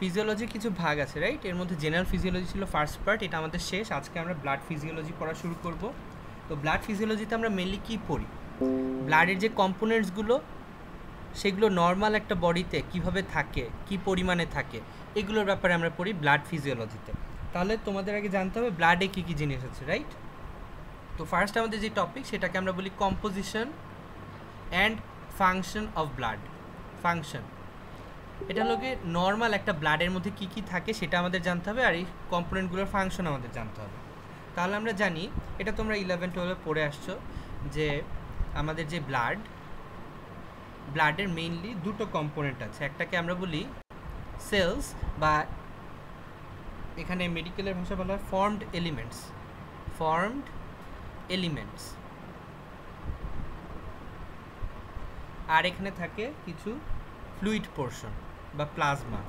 Physiology কিছু ভাগ আছে রাইট, এর মধ্যে জেনারেল ফিজিওলজি ছিল ফার্স্ট পার্ট, এটা আমাদের শেষ। আজকে আমরা ব্লাড ফিজিওলজি পড়া শুরু করব। তো ব্লাড ফিজিওলজিতে আমরা মেনলি কী পড়ি, ব্লাডের যে কম্পোনেন্টসগুলো সেগুলো নর্মাল একটা বডিতে কিভাবে থাকে, কি পরিমাণে থাকে, এগুলোর ব্যাপারে আমরা পড়ি ব্লাড ফিজিওলজিতে। তাহলে তোমাদের আগে জানতে হবে ব্লাডে কী কী জিনিস আছে রাইট। তো ফার্স্ট আমাদের যে টপিক সেটাকে আমরা বলি composition and function of blood. Function এটা হলো গিয়ে নর্মাল একটা ব্লাডের মধ্যে কী কী থাকে সেটা আমাদের জানতে হবে, আর এই কম্পোনেন্টগুলোর ফাংশন আমাদের জানতে হবে। তাহলে আমরা জানি, এটা তোমরা 11-12 পড়ে আসছো, যে আমাদের যে ব্লাডের মেইনলি দুটো কম্পোনেন্ট আছে। একটাকে আমরা বলি সেলস, বা এখানে মেডিকেলের ভাষা বলা হয় ফর্মড এলিমেন্টস, আর এখানে থাকে কিছু ফ্লুইড পোর্শন বা প্লাজমা।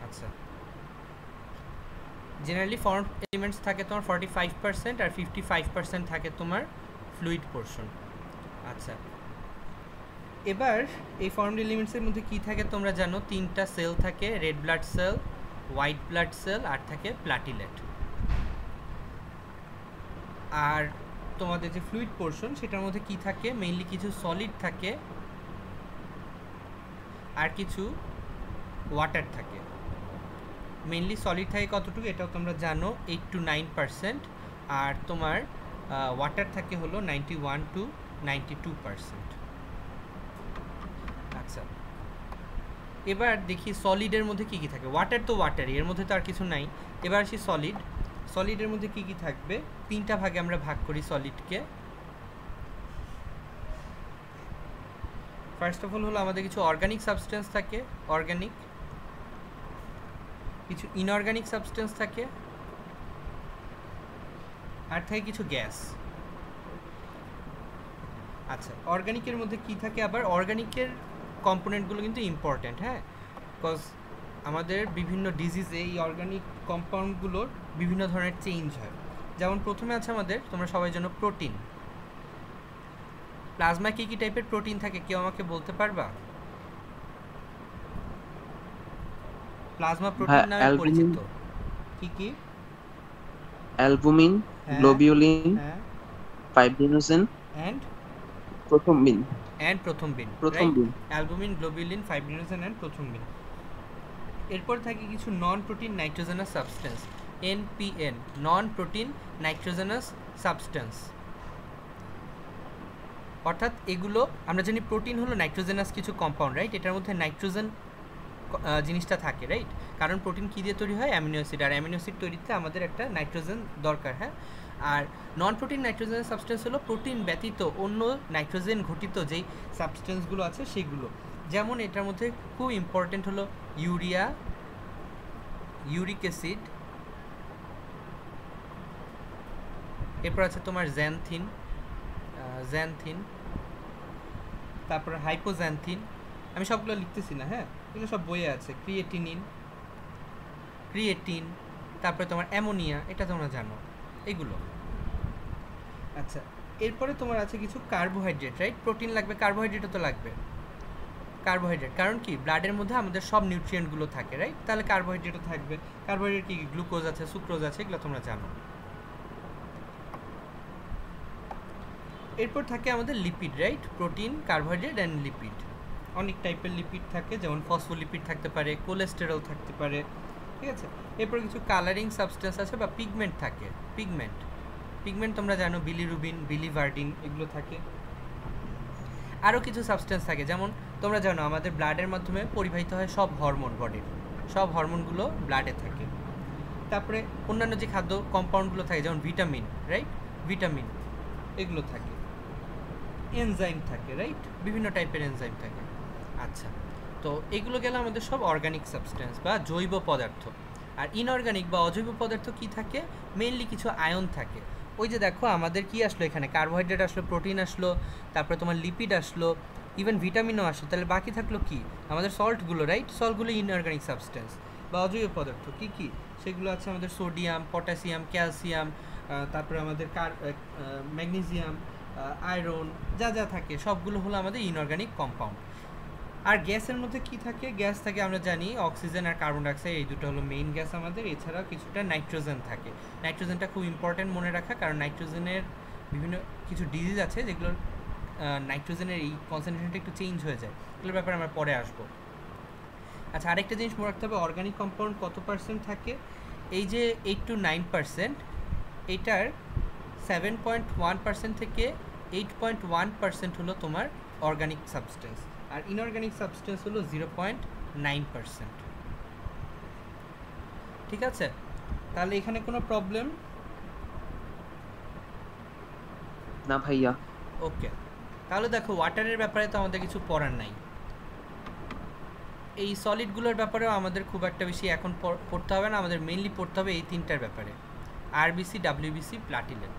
আচ্ছা, জেনারেলি ফর্মড এলিমেন্টস থাকে তোমার 45%, আর 55% থাকে তোমার ফ্লুইড পোর্শন। আচ্ছা, এবার এই ফর্মড এলিমেন্টসের মধ্যে কি থাকে তোমরা জানো, তিনটা সেল থাকে, red blood cell, white blood cell, আর থাকে প্ল্যাটিলেট। আর তোমাদের যে ফ্লুইড পোর্শন সেটার মধ্যে কি থাকে, মেইনলি কিছু সলিড থাকে আর কিছু ওয়াটার থাকে। মেইনলি সলিড থাকে কতটুকু এটাও তোমরা জানো, 8 to 9%, আর তোমার ওয়াটার থাকে হলো 91 to 92%। আচ্ছা, এবার দেখি সলিডের মধ্যে কি কি থাকে। ওয়াটার তো ওয়াটারই, এর মধ্যে তো আর কিছু নাই। এবার আসি সলিডের মধ্যে কি কি থাকবে, তিনটা ভাগে আমরা ভাগ করি সলিডকে। ফার্স্ট অফ অল হলো আমাদের কিছু অর্গানিক সাবস্টেন্স থাকে, অর্গানিক, কিছু ইনঅর্গানিক সাবস্টেন্স থাকে, আর থাকে কিছু গ্যাস। আচ্ছা, অর্গানিকের মধ্যে কি থাকে, আবার অর্গানিকের কম্পোনেন্টগুলো কিন্তু ইম্পর্ট্যান্ট, হ্যাঁ, বিকজ আমাদের বিভিন্ন ডিজিজে এই অর্গানিক কম্পাউন্ডগুলোর বিভিন্ন ধরনের চেঞ্জ হয়। যেমন প্রথমে আছে আমাদের, তোমরা সবাই জানো, প্রোটিন। প্লাজমা কী কী টাইপের প্রোটিন থাকে কেউ আমাকে বলতে পারবা? প্লাজমা প্রোটিন নামে পরিচিত কি কি? Albumin, globulin, fibrinogen and prothrombin. Albumin, globulin, fibrinogen and prothrombin. এরপর থাকে কিছু non protein nitrogenous substance, NPN, non protein nitrogenous substance. অর্থাৎ এগুলো আমরা জানি প্রোটিন হলো নাইট্রোজেনাস কিছু কম্পাউন্ড রাইট, এটার মধ্যে নাইট্রোজেন জিনিসটা থাকে রাইট, কারণ প্রোটিন কী দিয়ে তৈরি হয়, অ্যামিনো অ্যাসিড, আর অ্যামিনো অ্যাসিড তৈরিতে আমাদের একটা নাইট্রোজেন দরকার, হ্যাঁ। আর নন প্রোটিন নাইট্রোজেনাস সাবস্টেন্স হলো প্রোটিন ব্যতীত অন্য নাইট্রোজেন ঘটিত যেই সাবস্টেন্সগুলো আছে সেগুলো। যেমন এটার মধ্যে খুব ইম্পর্টেন্ট হলো ইউরিয়া, ইউরিক অ্যাসিড, এরপর আছে তোমার জ্যানথিন, তারপর হাইপোজ্যানথিন, আমি সবগুলো লিখতেছি না, হ্যাঁ, এগুলো সব বইয়ে আছে। ক্রিয়েটিন, তারপরে তোমার অ্যামোনিয়া, এটা তোমরা জানো এগুলো। আচ্ছা, এরপরে তোমার আছে কিছু কার্বোহাইড্রেট রাইট, প্রোটিন লাগবে, কার্বোহাইড্রেটও তো লাগবে। কার্বোহাইড্রেট কারণ কি, ব্লাডের মধ্যে আমাদের সব নিউট্রিয়েন্টগুলো থাকে রাইট, তাহলে কার্বোহাইড্রেটও থাকবে। কার্বোহাইড্রেট কি, গ্লুকোজ আছে, সুক্রোজ আছে, এগুলো তোমরা জানো। এরপর থাকে আমাদের lipid right, protein, carbohydrate and lipid. অনেক টাইপের লিপিড থাকে, যেমন ফসফোলিপিড থাকতে পারে, কোলেস্টেরল থাকতে পারে, ঠিক আছে। এরপর কিছু কালারিং সাবস্টেন্স আছে বা পিগমেন্ট থাকে, পিগমেন্ট তোমরা জানো, বিলিরুবিন, বিলিভার্ডিন, এগুলো থাকে। আরও কিছু সাবস্টেন্স থাকে, যেমন তোমরা জানো আমাদের ব্লাডের মাধ্যমে পরিবাহিত হয় সব হরমোন, বডির সব হরমোনগুলো ব্লাডে থাকে। তারপরে অন্যান্য যে খাদ্য কম্পাউন্ডগুলো থাকে, যেমন ভিটামিন রাইট, ভিটামিন এগুলো থাকে, এনজাইম থাকে রাইট, বিভিন্ন টাইপের এনজাইম থাকে। আচ্ছা, তো এগুলো গেল আমাদের সব অর্গানিক সাবস্টেন্স বা জৈব পদার্থ। আর ইনঅর্গানিক বা অজৈব পদার্থ কি থাকে, মেইনলি কিছু আয়ন থাকে। ওই যে দেখো আমাদের কি আসলো এখানে, কার্বোহাইড্রেট আসলো, প্রোটিন আসলো, তারপরে তোমার লিপিড আসলো, ইভেন ভিটামিনও আসলো, তাহলে বাকি থাকলো কি, আমাদের সল্টগুলো রাইট, সল্টগুলো ইনঅর্গানিক সাবস্টেন্স বা অজৈব পদার্থ। কি কি সেগুলো আছে আমাদের সোডিয়াম, পটাশিয়াম, ক্যালসিয়াম, তারপরে আমাদের ম্যাগনেসিয়াম, আয়রন যা যা থাকে সবগুলো হলো আমাদের ইনঅর্গানিক কম্পাউন্ড। আর গ্যাসের মধ্যে কি থাকে? গ্যাস থাকে আমরা জানি অক্সিজেন আর কার্বন ডাইঅক্সাইড, এই দুটো হলো মেইন গ্যাস আমাদের। এছাড়াও কিছুটা নাইট্রোজেন থাকে। নাইট্রোজেনটা খুব ইম্পর্ট্যান্ট মনে রাখা, কারণ নাইট্রোজেনের বিভিন্ন কিছু ডিজিজ আছে যেগুলোর নাইট্রোজেনের এই কনসেন্ট্রেশনটা একটু চেঞ্জ হয়ে যায়, এগুলোর ব্যাপারে আমরা পরে আসবো। আচ্ছা, আরেকটা জিনিস মনে রাখতে হবে, অর্গানিক কম্পাউন্ড কত পার্সেন্ট থাকে? এই যে 8 to 9%, এটার 7.1% থেকে 8.1% হলো তোমার অর্গানিক সাবস্টেন্স, আর ইনঅর্গানিক সাবস্টেন্স হলো 0.9%। ঠিক আছে, তাহলে এখানে কোনো প্রবলেম না ভাইয়া। ওকে, তাহলে দেখো ওয়াটারের ব্যাপারে তো আমাদের কিছু পড়ার নাই। এই সলিডগুলোর ব্যাপারেও আমাদের খুব একটা বেশি এখন পড়তে হবে না, আমাদের মেইনলি পড়তে হবে এই তিনটার ব্যাপারে, আরবিসি, ডাব্লিউবিসি, প্লাটিলেট।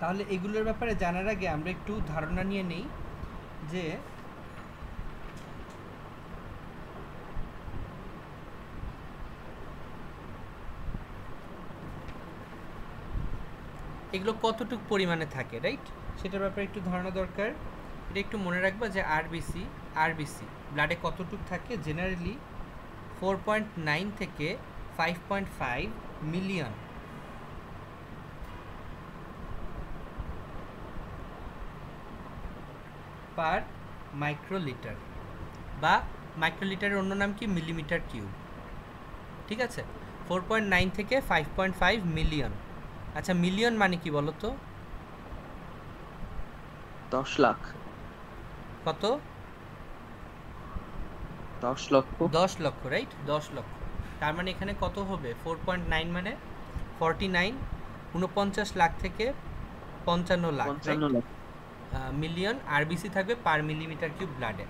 তাহলে এগুলোর ব্যাপারে জানার আগে আমরা একটু ধারণা নিয়ে নেই যে এগুলো কতটুকু পরিমাণে থাকে, রাইট? সেটার ব্যাপারে একটু ধারণা দরকার। এটা একটু মনে রাখবা যে আরবিসি ব্লাডে কতটুকু থাকে? জেনারেলি 4.9 থেকে 5.5 মিলিয়ন পার মাইক্রোলিটার, বা মাইক্রোলিটারের অন্য নাম কি? Millimetre cube. ঠিক আছে, 4.9 থেকে 5.5 মিলিয়ন। আচ্ছা, মিলিয়ন মানে কি বলো তো? 10 লাখ। কত? 10 লক্ষ। 10 লক্ষ, রাইট? 10 লক্ষ। তার মানে এখানে কত হবে? 4.9 মানে 49, 49 লাখ থেকে 55 লাখ, 55 লাখ মিলিয়ন আরবিসি থাকবে পার মিলিমিটার কিউব ব্লাডে।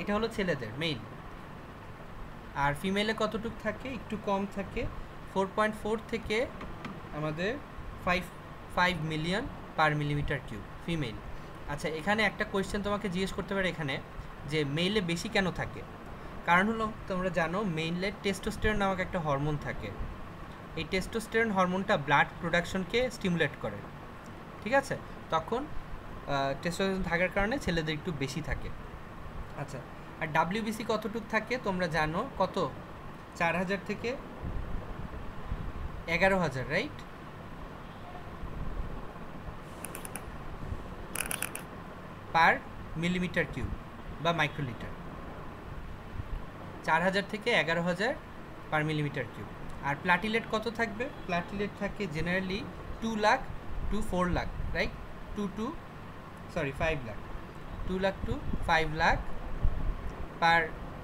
এটা হলো ছেলেদের মেইল। আর ফিমেলে কতটুকু থাকে? একটু কম থাকে, 4.4 থেকে আমাদের 5 মিলিয়ন পার মিলিমিটার কিউব ফিমেল। আচ্ছা, এখানে একটা কোয়েশ্চেন তোমাকে জিজ্ঞেস করতে পারে এখানে, যে মেইলে বেশি কেন থাকে? কারণ হলো তোমরা জানো মেইলে টেস্টোস্টেরন নামক একটা হরমোন থাকে। এই টেস্টোস্টেরন হরমোনটা ব্লাড প্রোডাকশনকে স্টিমুলেট করে। ঠিক আছে, তখন টেস্টোস্টেরন থাকার কারণে ছেলেদের একটু বেশি থাকে। আচ্ছা, আর ডাব্লিউবিসি কতটুকু থাকে তোমরা জানো? কত? 4000 থেকে 11000, রাইট? পার মিলিমিটার কিউব বা মাইক্রোলিটার। 4000 থেকে 11000 পার মিলিমিটার কিউব। আর প্লাটিলেট কত থাকবে? প্লাটিলেট থাকে generally 2 lakh to 4 lakh, right? 5 lakh, 2 lakh to 5 lakh per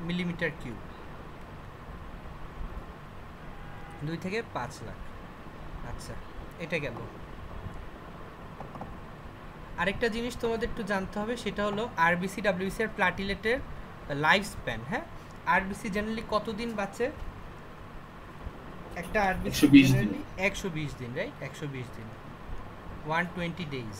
millimetre cube, 2 থেকে 5 লাখ। আচ্ছা, এটা গেল। আরেকটা জিনিস তোমাদের একটু জানতে হবে, সেটা হলো আরবিসি, ডাব্লিউবিসি আর প্লাটিলেটের লাইফ স্প্যান। হ্যাঁ, আরবিসি জেনারেলি কতদিন বাঁচে? একটা আরবিসি জেনারেলি 120 দিন, রাইট? 120 দিন, 120 ডেজ।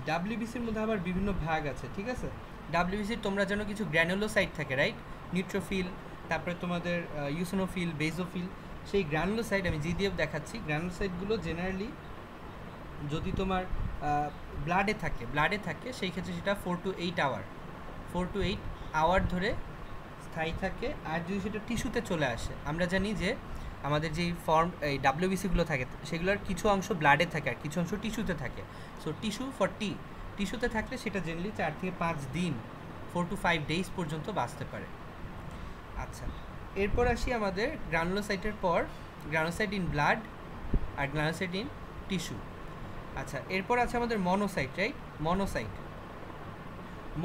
ডাব্লিউবিসির মধ্যে আবার বিভিন্ন ভাগ আছে। ঠিক আছে, ডাব্লিউবিসির তোমরা জানো কিছু গ্র্যানুলোসাইট থাকে, রাইট? নিউট্রোফিল, তারপরে তোমাদের ইউসিনোফিল, বেজোফিল। সেই গ্র্যানুলোসাইট আমি জিডিএফ দেখাচ্ছি। গ্র্যানুলোসাইটগুলো জেনারেলি যদি তোমার ব্লাডে থাকে সেই ক্ষেত্রে সেটা 4 to 8 আওয়ার ধরে স্থায়ী থাকে। আর যদি সেটা টিস্যুতে চলে আসে, আমরা জানি যে আমাদের যেই এই ডাব্লিউবিসিগুলো থাকে সেগুলোর কিছু অংশ ব্লাডে থাকে আর কিছু অংশ টিস্যুতে থাকে। সো টিস্যুতে থাকলে সেটা জেনারেলি 4 থেকে 5 দিন, 4 to 5 ডেজ পর্যন্ত বাঁচতে পারে। আচ্ছা, এরপর আসি আমাদের গ্রানুলোসাইটের পর গ্রানুলোসাইট ইন ব্লাড আর গ্রানুলোসাইট ইন টিস্যু। আচ্ছা, এরপর আছে আমাদের মনোসাইট, রাইট?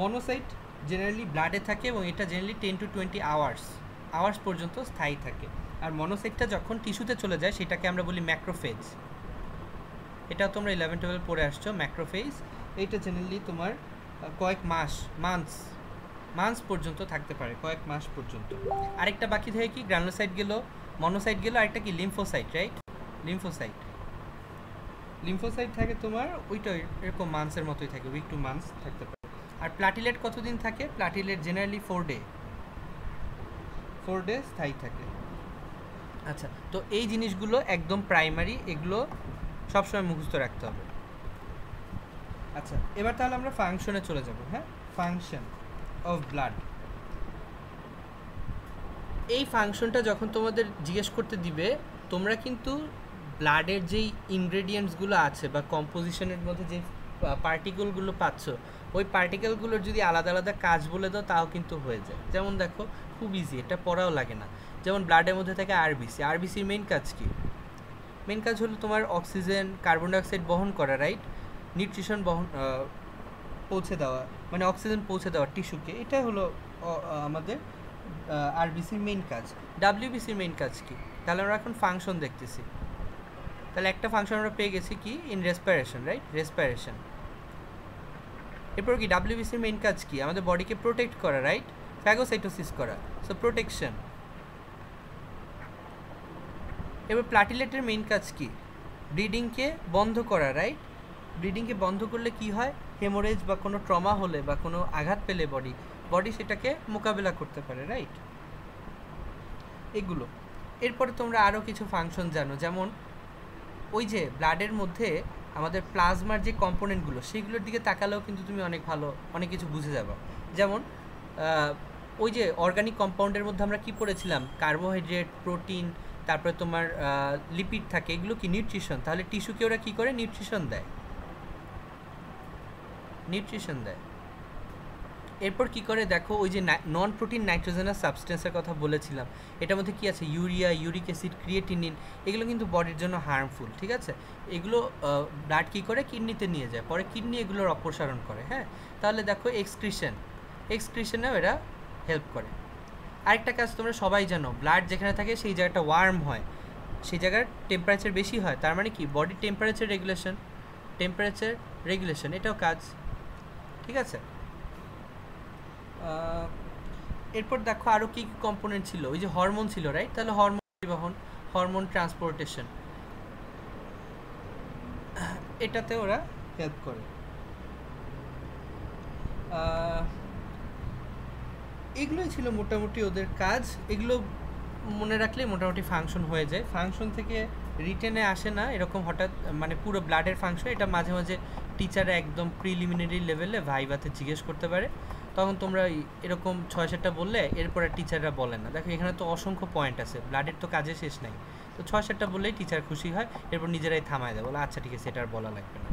মনোসাইট জেনারেলি ব্লাডে থাকে এবং এটা জেনারেলি 10 to 20 আওয়ার্স পর্যন্ত স্থায়ী থাকে। আর মনোসাইটটা যখন টিস্যুতে চলে যায় সেটাকে আমরা বলি ম্যাক্রোফেজ। এটা তোমরা 11-12 পড়ে আসছো, ম্যাক্রোফেজ। এইটা জেনারেলি তোমার কয়েক মান্থস পর্যন্ত থাকতে পারে, কয়েক মাস পর্যন্ত। আরেকটা বাকি থাকে কি? গ্রানুলোসাইট গেল, মনোসাইট গেল, আরেকটা কি? Lymphocyte, right? লিম্ফোসাইট থাকে তোমার, ওইটা এরকম মান্থসের মতোই থাকে, উইক টু মান্থস থাকতে পারে। আর প্লাটিলেট কতদিন থাকে? প্লাটিলেট জেনারেলি 4 4 ডে স্থায়ী থাকে। আচ্ছা, তো এই জিনিসগুলো একদম প্রাইমারি, এগুলো সবসময় মুখস্থ রাখতে হবে। আচ্ছা, এবার তাহলে আমরা ফাংশনে চলে যাব। হ্যাঁ, ফাংশন অফ ব্লাড। এই ফাংশনটা যখন তোমাদের জিজ্ঞেস করতে দিবে, তোমরা কিন্তু ব্লাডের যেই ইনগ্রেডিয়েন্টসগুলো আছে বা কম্পোজিশনের মধ্যে যে পার্টিকেলগুলো পাচ্ছ, ওই পার্টিকেলগুলোর যদি আলাদা আলাদা কাজ বলে দাও তাও কিন্তু হয়ে যায়। যেমন দেখো, খুব ইজি, এটা পড়াও লাগে না। যেমন ব্লাডের মধ্যে থাকে আরবিসি। আরবিসির মেইন কাজ কি? মেইন কাজ হলো তোমার অক্সিজেন, কার্বন ডাইঅক্সাইড বহন করা, রাইট? নিউট্রিশন বহন পৌঁছে দেওয়া, মানে অক্সিজেন পৌঁছে দেওয়া টিস্যুকে, এটাই হলো আমাদের আরবিসির মেইন কাজ। ডাব্লিউবিসির মেইন কাজ কি? তাহলে আমরা এখন ফাংশন দেখতেছি। তাহলে একটা ফাংশন আমরা পেয়ে গেছি কি? In respiration, right? রেসপিরেশন। এরপর কি ডাব্লিউবিসির মেইন কাজ কি? আমাদের বডিকে প্রোটেক্ট করা, রাইট? ফ্যাগোসাইটোসিস করা, সো প্রোটেকশন। এবার প্লাটিলেটের মেইন কাজ কি? ব্লিডিংকে বন্ধ করা, রাইট? ব্লিডিংকে বন্ধ করলে কি হয়? হেমোরেজ বা কোনো ট্রমা হলে বা কোনো আঘাত পেলে বডি সেটাকে মোকাবেলা করতে পারে, রাইট? এগুলো। এরপরে তোমরা আরও কিছু ফাংশন জানো, যেমন ওই যে ব্লাডের মধ্যে আমাদের প্লাজমার যে কম্পোনেন্টগুলো, সেইগুলোর দিকে তাকালেও কিন্তু তুমি অনেক কিছু বুঝে যাবে। যেমন ওই যে অর্গানিক কম্পাউন্ডের মধ্যে আমরা কি পড়েছিলাম? কার্বোহাইড্রেট, প্রোটিন, তারপরে তোমার লিপিড থাকে, এগুলো কি নিউট্রিশন। তাহলে টিস্যুকে ওরা কী করে? নিউট্রিশন দেয়। এরপর কি করে দেখো, ওই যে নন প্রোটিন নাইট্রোজেনাস সাবস্টেন্সের কথা বলেছিলাম, এটার মধ্যে কি আছে? Urea, uric acid, creatinine. এগুলো কিন্তু বডির জন্য হার্মফুল, ঠিক আছে? এগুলো ব্লাড কী করে? কিডনিতে নিয়ে যায়, পরে কিডনি এগুলোর অপসারণ করে। হ্যাঁ, তাহলে দেখো এক্সক্রিশনেও এরা হেল্প করে। আরেকটা কাজ তোমরা সবাই জানো, ব্লাড যেখানে থাকে সেই জায়গাটা ওয়ার্ম হয়, সেই জায়গার টেম্পারেচার বেশি হয়, তার মানে কি? বডির টেম্পারেচার রেগুলেশন, এটাও কাজ, ঠিক আছে? এরপর দেখো আরও কী কী কম্পোনেন্ট ছিল। ওই যে হরমোন ছিল, রাইট? তাহলে হরমোন পরিবহন, হরমোন ট্রান্সপোর্টেশন, এটাতে ওরা হেল্প করে। এগুলোই ছিল মোটামুটি ওদের কাজ। এগুলো মনে রাখলে মোটামুটি ফাংশন হয়ে যায়। ফাংশন থেকে রিটেনে আসে না এরকম হঠাৎ, মানে পুরো ব্লাডের ফাংশন, এটা মাঝে মাঝে টিচাররা একদম প্রিলিমিনারি লেভেলে ভাইভাতে জিজ্ঞেস করতে পারে, তখন তোমরা এরকম 6-7টা বললে এরপরে টিচাররা বলে না। দেখো এখানে তো অসংখ্য পয়েন্ট আছে, ব্লাডের তো কাজে শেষ নাই, তো 6-7টা বললেই টিচার খুশি হয়, এরপর নিজেরাই থামায় দেয়, বলে আচ্ছা ঠিক আছে, এটা আর বলা লাগবে না।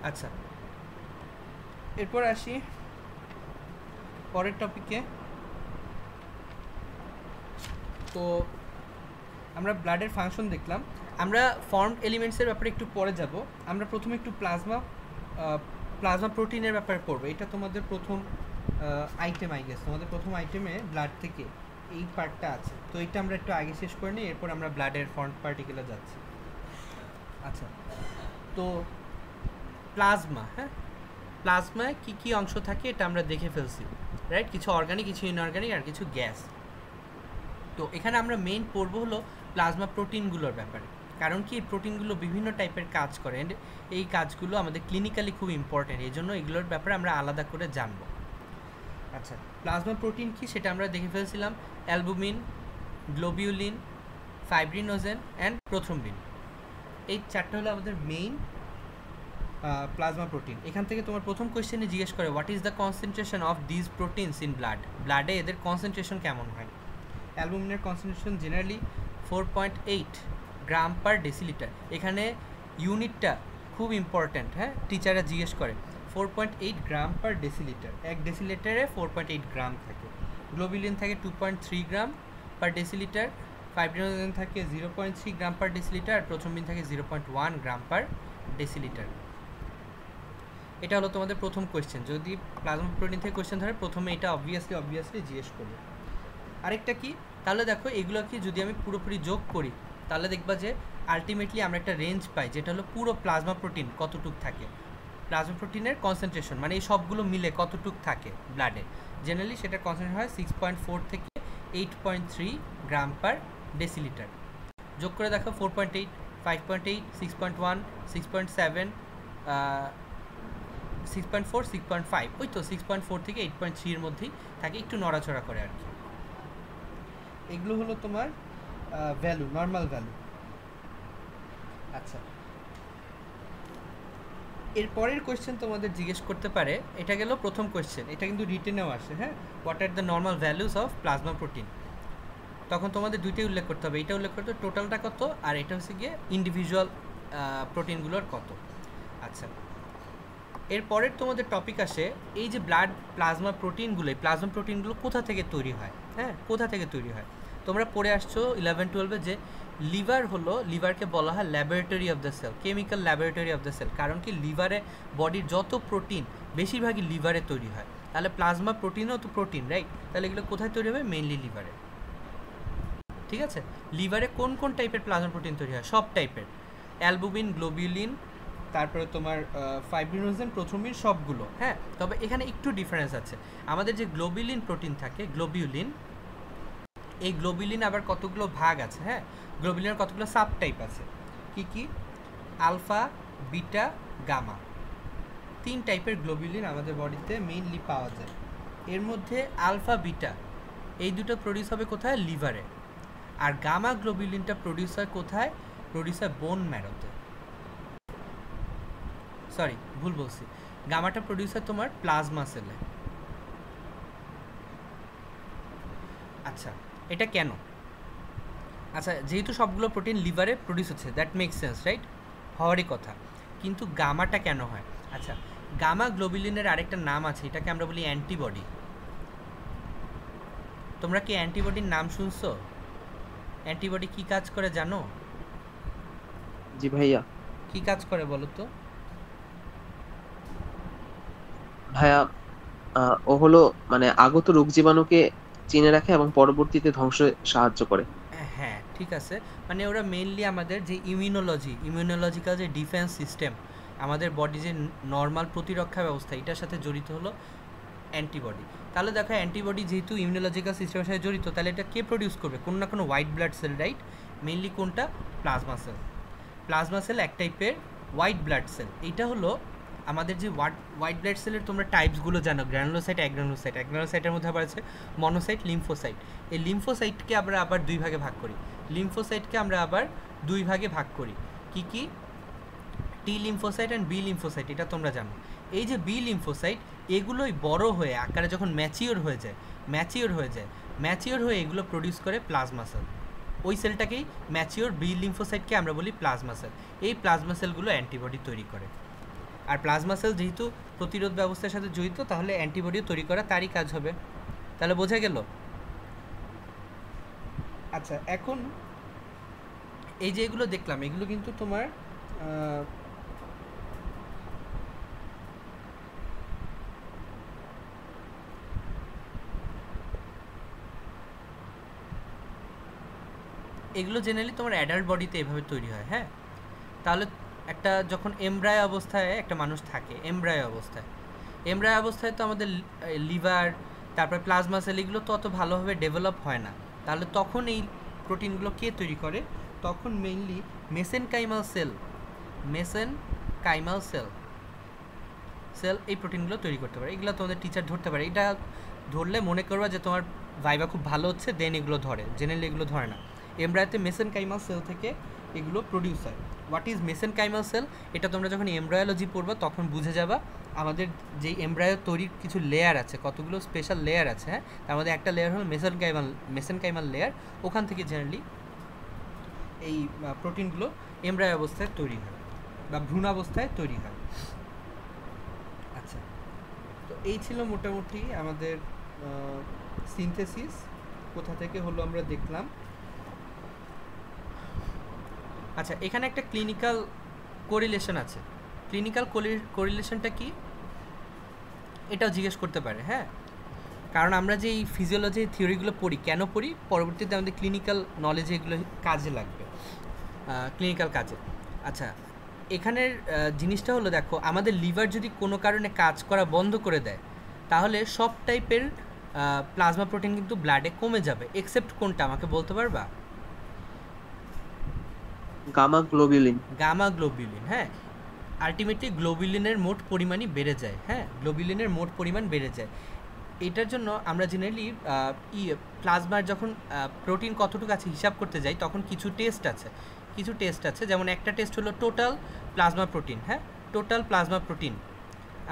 আচ্ছা, এরপর আসি পরের টপিকে। তো আমরা ব্লাডের ফাংশন দেখলাম, আমরা ফর্মড এলিমেন্টসের ব্যাপারে একটু পরে যাব। আমরা প্রথমে একটু প্লাজমা প্রোটিনের ব্যাপারে পড়বো। এটা তোমাদের প্রথম আইটেম, তোমাদের প্রথম আইটেমে ব্লাড থেকে এই পার্টটা আছে, তো এটা আমরা একটু আগে শেষ করে নিই, এরপর আমরা ব্লাডের ফর্মড পার্টিকেলে যাচ্ছি। আচ্ছা, তো প্লাজমা, হ্যাঁ, প্লাজমায় কী কী অংশ থাকে এটা আমরা দেখে ফেলছি, রাইট? কিছু অর্গানিক, কিছু ইনঅর্গানিক, আর কিছু গ্যাস। তো এখানে আমরা মেইন পড়ব হলো প্লাজমা প্রোটিনগুলোর ব্যাপারে, কারণ কি এই প্রোটিনগুলো বিভিন্ন টাইপের কাজ করে, অ্যান্ড এই কাজগুলো আমাদের ক্লিনিক্যালি খুব ইম্পর্টেন্ট, এই জন্য এগুলোর ব্যাপারে আমরা আলাদা করে জানবো। আচ্ছা, প্লাজমা প্রোটিন কি সেটা আমরা দেখে ফেলছিলাম। Albumin, globulin, fibrinogen and prothrombin, এই চারটা হলো আমাদের মেইন প্লাজমা প্রোটিন। এখান থেকে তোমার প্রথম কোয়েশ্চেনে জিজ্ঞেস করে what is the concentration of this proteins in ব্লাডে এদের কনসেন্ট্রেশন কেমন হয়। অ্যালবুমিনের concentration generally 4.8 gram per decilitre. এখানে ইউনিটটা খুব ইম্পর্ট্যান্ট, হ্যাঁ, টিচাররা জিজ্ঞেস করে। 4.8 গ্রাম পার ডেসিলিটার, এক ডেসিলিটারে 4.8 গ্রাম থাকে। গ্লোবিলিন থাকে 2.3 গ্রাম পার ডেসিলিটার, ফাইব্রিনোজেন থাকে 0.3 গ্রাম পার ডেসিলিটার, আর প্রোথ্রম্বিন থাকে 0.1 গ্রাম পার ডেসিলিটার। এটা হলো তোমাদের প্রথম কোয়েশ্চেন। যদি প্লাজমা প্রোটিন থেকে কোয়েশ্চেন ধরে, প্রথমে এটা অবভিয়াসলি জিজ্ঞেস করবে। আরেকটা কি, তাহলে দেখো এগুলোকে যদি আমি পুরোপুরি যোগ করি, তাহলে দেখবা যে আলটিমেটলি আমরা একটা রেঞ্জ পাই, যেটা হলো পুরো প্লাজমা প্রোটিন কতটুক থাকে, প্লাজমা প্রোটিনের কনসেন্ট্রেশন, মানে এই সবগুলো মিলে কতটুক থাকে ব্লাডে। জেনারেলি সেটা কনসেন্ট্রেশন হয় 6.4 থেকে 8.3 গ্রাম পার ডেসিলিটার। যোগ করে দেখো 4.8, 5.8, 6.1, 6.7, 6.4, 6.5, ওই তো 6.4 থেকে 8.3 এর মধ্যেই থাকে, একটু নড়াচড়া করে আর কি। এগুলো হলো তোমার ভ্যালু, নর্মাল ভ্যালু। আচ্ছা, এর পরের কোয়েশ্চেন তোমাদের জিজ্ঞেস করতে পারে, এটা গেল প্রথম কোয়েশ্চেন, এটা কিন্তু রিটেনেও আসে, হ্যাঁ, what are the normal values of plasma protein. তখন তোমাদের দুইটাই উল্লেখ করতে হবে, এটা উল্লেখ করতে হবে টোটালটা কত, আর এটা হচ্ছে গিয়ে ইন্ডিভিজুয়াল প্রোটিনগুলোর কত। আচ্ছা, এরপরের তোমাদের টপিক আসে এই যে ব্লাড প্লাজমা প্রোটিনগুলো, এই প্লাজমা প্রোটিনগুলো কোথা থেকে তৈরি হয়, হ্যাঁ, কোথা থেকে তৈরি হয়। তোমরা পড়ে আসছো 11-12 যে লিভার হলো, লিভারকে বলা হয় laboratory of the cell, chemical laboratory of the cell. কারণ কি, লিভারে বডির যত প্রোটিন বেশিরভাগই লিভারে তৈরি হয়। তাহলে প্লাজমা প্রোটিনও তো প্রোটিন, রাইট? তাহলে এগুলো কোথায় তৈরি হবে? মেইনলি লিভারে। ঠিক আছে, লিভারে কোন কোন টাইপের প্লাজমা প্রোটিন তৈরি হয়? সব টাইপের, অ্যালবুমিন, গ্লোবিউলিন, তারপরে তোমার ফাইব্রিনোজেন, প্রোথ্রোমিন, সবগুলো, হ্যাঁ। তবে এখানে একটু ডিফারেন্স আছে। আমাদের যে গ্লোবিউলিন প্রোটিন থাকে, গ্লোবিউলিন, এই গ্লোবিউলিন আবার কতগুলো ভাগ আছে, হ্যাঁ, গ্লোবিউলিনের কতগুলো সাব টাইপ আছে। কি কি? আলফা, বিটা, গামা, 3 টাইপের গ্লোবিউলিন আমাদের বডিতে মেইনলি পাওয়া যায়। এর মধ্যে আলফা, বিটা এই দুটো প্রডিউস হবে কোথায়? লিভারে। আর গামা গ্লোবিউলিনটা প্রডিউস হয় কোথায়? প্রডিউস হয় বোন ম্যারোতে। সরি, ভুল বলছি, গামাটা প্রডিউস হয় তোমার প্লাজমা সেলে। আচ্ছা, এটা কেন? আচ্ছা, যেহেতু সবগুলো প্রোটিন লিভারে প্রডিউস হচ্ছে, দ্যাট মেক্স সেন্স, রাইট? হওয়ারই কথা। কিন্তু গামাটা কেন হয়? আচ্ছা, গামা গ্লোবিউলিনের আরেকটা নাম আছে, এটাকে আমরা বলি অ্যান্টিবডি। তোমরা কি অ্যান্টিবডির নাম শুনছো? অ্যান্টিবডি কি কাজ করে জানো? জি ভাইয়া। কি কাজ করে বলো তো? ভাইয়া, ও হলো মানে আগত রোগ জীবাণুকে চিনে রাখে এবং পরবর্তীতে ধ্বংসে সাহায্য করে। হ্যাঁ, ঠিক আছে, মানে ওরা মেইনলি আমাদের যে ইমিউনোলজিক্যাল যে ডিফেন্স সিস্টেম, আমাদের বডি যে নর্মাল প্রতিরক্ষা ব্যবস্থা, এটার সাথে জড়িত হলো অ্যান্টিবডি। তাহলে দেখো, অ্যান্টিবডি যেহেতু ইমিউনোলজিক্যাল সিস্টেমের সাথে জড়িত, তাহলে এটা কে প্রডিউস করবে? কোনো না কোনো white blood cell, right? Mainly কোনটা? Plasma cell. প্লাজমা সেল এক টাইপের হোয়াইট ব্লাড সেল। এইটা হলো আমাদের যে হোয়াইট ব্লাড সেলের তোমরা টাইপসগুলো জানো, গ্র্যানুলোসাইট, অ্যাগ্রানুলোসাইট। অ্যাগ্রানুলোসাইটের মধ্যে আবার আছে মনোসাইট, লিম্ফোসাইট। এই লিম্ফোসাইটকে আমরা আবার দুই ভাগে ভাগ করি। কি কি? T lymphocyte and B lymphocyte, এটা তোমরা জানো। এই যে বি লিম্ফোসাইট, এগুলোই বড় হয়ে আকারে যখন ম্যাচিওর হয়ে এগুলো প্রডিউস করে প্লাজমা সেল। ওই সেলটাকেই ম্যাচিওর বি লিম্ফোসাইটকে আমরা বলি প্লাজমা সেল। এই প্লাজমা সেলগুলো অ্যান্টিবডি তৈরি করে। আর প্লাজমা সেল যেহেতু প্রতিরোধ ব্যবস্থার সাথে জড়িত, তাহলে অ্যান্টিবডিও তৈরি করা তারই কাজ হবে। তাহলে বোঝা গেল? আচ্ছা, এখন এই যে এগুলো দেখলাম, এগুলো কিন্তু তোমার এগুলো জেনারেলি তোমার অ্যাডাল্ট বডিতে এভাবে তৈরি হয়, হ্যাঁ। তাহলে একটা যখন এমব্রায়ো অবস্থায় একটা মানুষ থাকে, এমব্রায়ো অবস্থায় তো আমাদের লিভার, তারপর প্লাজমা সেল, এগুলো তো অত ভালোভাবে ডেভেলপ হয় না। তাহলে তখন এই প্রোটিনগুলো কে তৈরি করে? তখন মেইনলি মেসেনকাইমাল সেল এই প্রোটিনগুলো তৈরি করতে পারে। এগুলো তোমাদের টিচার ধরতে পারে। এটা ধরলে মনে করবা যে তোমার ভাইবা খুব ভালো হচ্ছে, দেন এগুলো ধরে, জেনারেলি এগুলো ধরে না। এমব্রায়োতে মেসেনকাইমাল সেল থেকে এগুলো প্রডিউস হয়। What is mesenchymal cell? এটা তোমরা যখন এমব্রায়োলজি পড়বা তখন বুঝে যাবা। আমাদের যেই এমব্রায়ো তৈরির কিছু লেয়ার আছে, কতগুলো স্পেশাল লেয়ার আছে, হ্যাঁ, তার মধ্যে একটা লেয়ার হলো মেসেনকাইমাল লেয়ার। ওখান থেকে জেনারেলি এই প্রোটিনগুলো এমব্রায়ো অবস্থায় তৈরি হয় বা ভ্রূণাবস্থায় তৈরি হয়। আচ্ছা, তো এই ছিল মোটামুটি আমাদের সিনথেসিস কোথা থেকে হলো আমরা দেখলাম। আচ্ছা, এখানে একটা ক্লিনিক্যাল কোরিলেশন আছে। ক্লিনিক্যাল কোরিলেশনটা কি, এটাও জিজ্ঞেস করতে পারে, হ্যাঁ। কারণ আমরা যে এই ফিজিওলজি থিওরিগুলো পড়ি, কেন পড়ি? পরবর্তীতে আমাদের ক্লিনিক্যাল নলেজে এগুলো কাজে লাগবে, ক্লিনিক্যাল কাজে। আচ্ছা, এখানের জিনিসটা হলো, দেখো, আমাদের লিভার যদি কোনো কারণে কাজ করা বন্ধ করে দেয়, তাহলে সব টাইপের প্লাজমা প্রোটিন কিন্তু ব্লাডে কমে যাবে, এক্সেপ্ট কোনটা আমাকে বলতে পারবা? গামা গ্লোবিউলিন, হ্যাঁ। আলটিমেটলি গ্লোবিউলিনের মোট পরিমাণই বেড়ে যায়, হ্যাঁ, গ্লোবিউলিনের মোট পরিমাণ বেড়ে যায়। এটার জন্য আমরা জেনারেলি প্লাজমার যখন প্রোটিন কতটুকু আছে হিসাব করতে যাই তখন কিছু টেস্ট আছে যেমন একটা টেস্ট হলো টোটাল প্লাজমা প্রোটিন। হ্যাঁ, টোটাল প্লাজমা প্রোটিন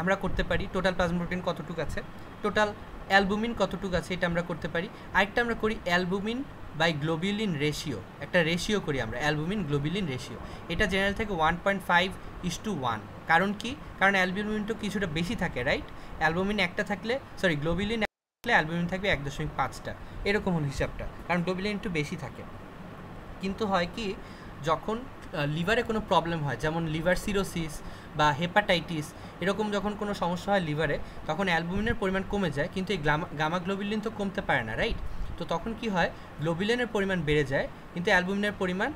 আমরা করতে পারি, টোটাল প্লাজমা প্রোটিন কতটুকু আছে, টোটাল অ্যালবুমিন কতটুকু আছে এটা আমরা করতে পারি। আরেকটা আমরা করি অ্যালবুমিন বাই গ্লোবিউলিন রেশিও, একটা রেশিও করি আমরা অ্যালবুমিন গ্লোবিউলিন রেশিও। এটা জেনারেল থেকে 1.5:1। কারণ কি? কারণ অ্যালবুমিন তো কিছুটা বেশি থাকে, রাইট? অ্যালবুমিন একটা থাকলে গ্লোবিউলিন থাকলে অ্যালবুমিন থাকবে 1.5টা, এরকম হল হিসাবটা, কারণ গ্লোবিউলিন একটু বেশি থাকে। কিন্তু হয় কি, যখন লিভারে কোনো প্রবলেম হয়, যেমন লিভার সিরোসিস বা হেপাটাইটিস, এরকম যখন কোনো সমস্যা হয় লিভারে, তখন অ্যালবুমিনের পরিমাণ কমে যায়, কিন্তু এই গামা গ্লোবিউলিন তো কমতে পারে না, রাইট? তো তখন কি হয়, গ্লোবিউলিনের পরিমাণ বেড়ে যায় কিন্তু অ্যালবুমিনের পরিমাণ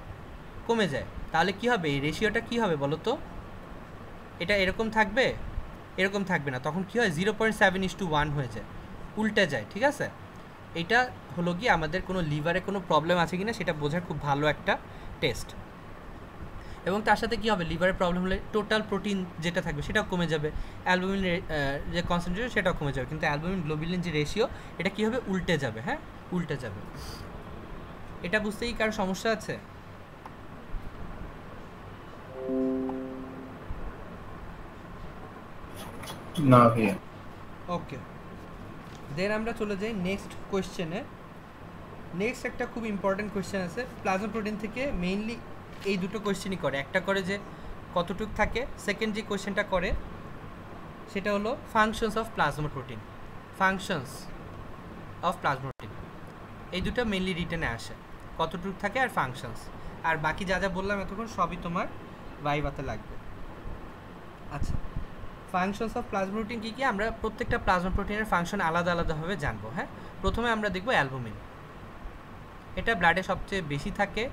কমে যায়। তাহলে কি হবে, এই রেশিওটা কি হবে বলো তো? এটা এরকম থাকবে? এরকম থাকবে না, তখন কি হয় 0.7:1 হয়ে যায়, উল্টে যায়। ঠিক আছে, এটা হলো কি আমাদের কোনো লিভারে কোনো প্রবলেম আছে কিনা সেটা বোঝার খুব ভালো একটা টেস্ট। এবং তার সাথে কি হবে, লিভারের প্রবলেম হলে টোটাল প্রোটিন যেটা থাকবে সেটাও কমে যাবে, অ্যালবুমিন যে কনসেন্ট্রেশন সেটাও কমে যাবে, কিন্তু অ্যালবুমিন গ্লোবিউলিন যে রেশিও এটা কী হবে, উল্টে যাবে। হ্যাঁ, উল্টে যাবে। এটা বুঝতেই কারো সমস্যা আছে? না ভাইয়া। ওকে, দেন আমরা চলে যাই নেক্সট কোয়েশ্চেনে। নেক্সট একটা খুব ইম্পর্টেন্ট কোয়েশ্চেন আছে। প্লাজমা প্রোটিন থেকে মেইনলি এই দুটো কোয়েশ্চেনই করে, একটা করে যে কতটুক থাকে, সেকেন্ড যে কোয়েশ্চেনটা করে সেটা হলো functions of plasma protein. Functions of plasma protein এই দুটো মেইনলি রিটেনে আসে, কতটুক থাকে আর ফাংশনস, আর বাকি যা যা বললাম এতক্ষণ সবই তোমার ভাইভাতে লাগবে। আচ্ছা, ফাংশনস অফ প্লাজমা প্রোটিন কী কী, আমরা প্রত্যেকটা প্লাজমা প্রোটিনের ফাংশন আলাদা আলাদাভাবে জানবো। হ্যাঁ, প্রথমে আমরা দেখবো অ্যালবুমিন। এটা ব্লাডে সবচেয়ে বেশি থাকে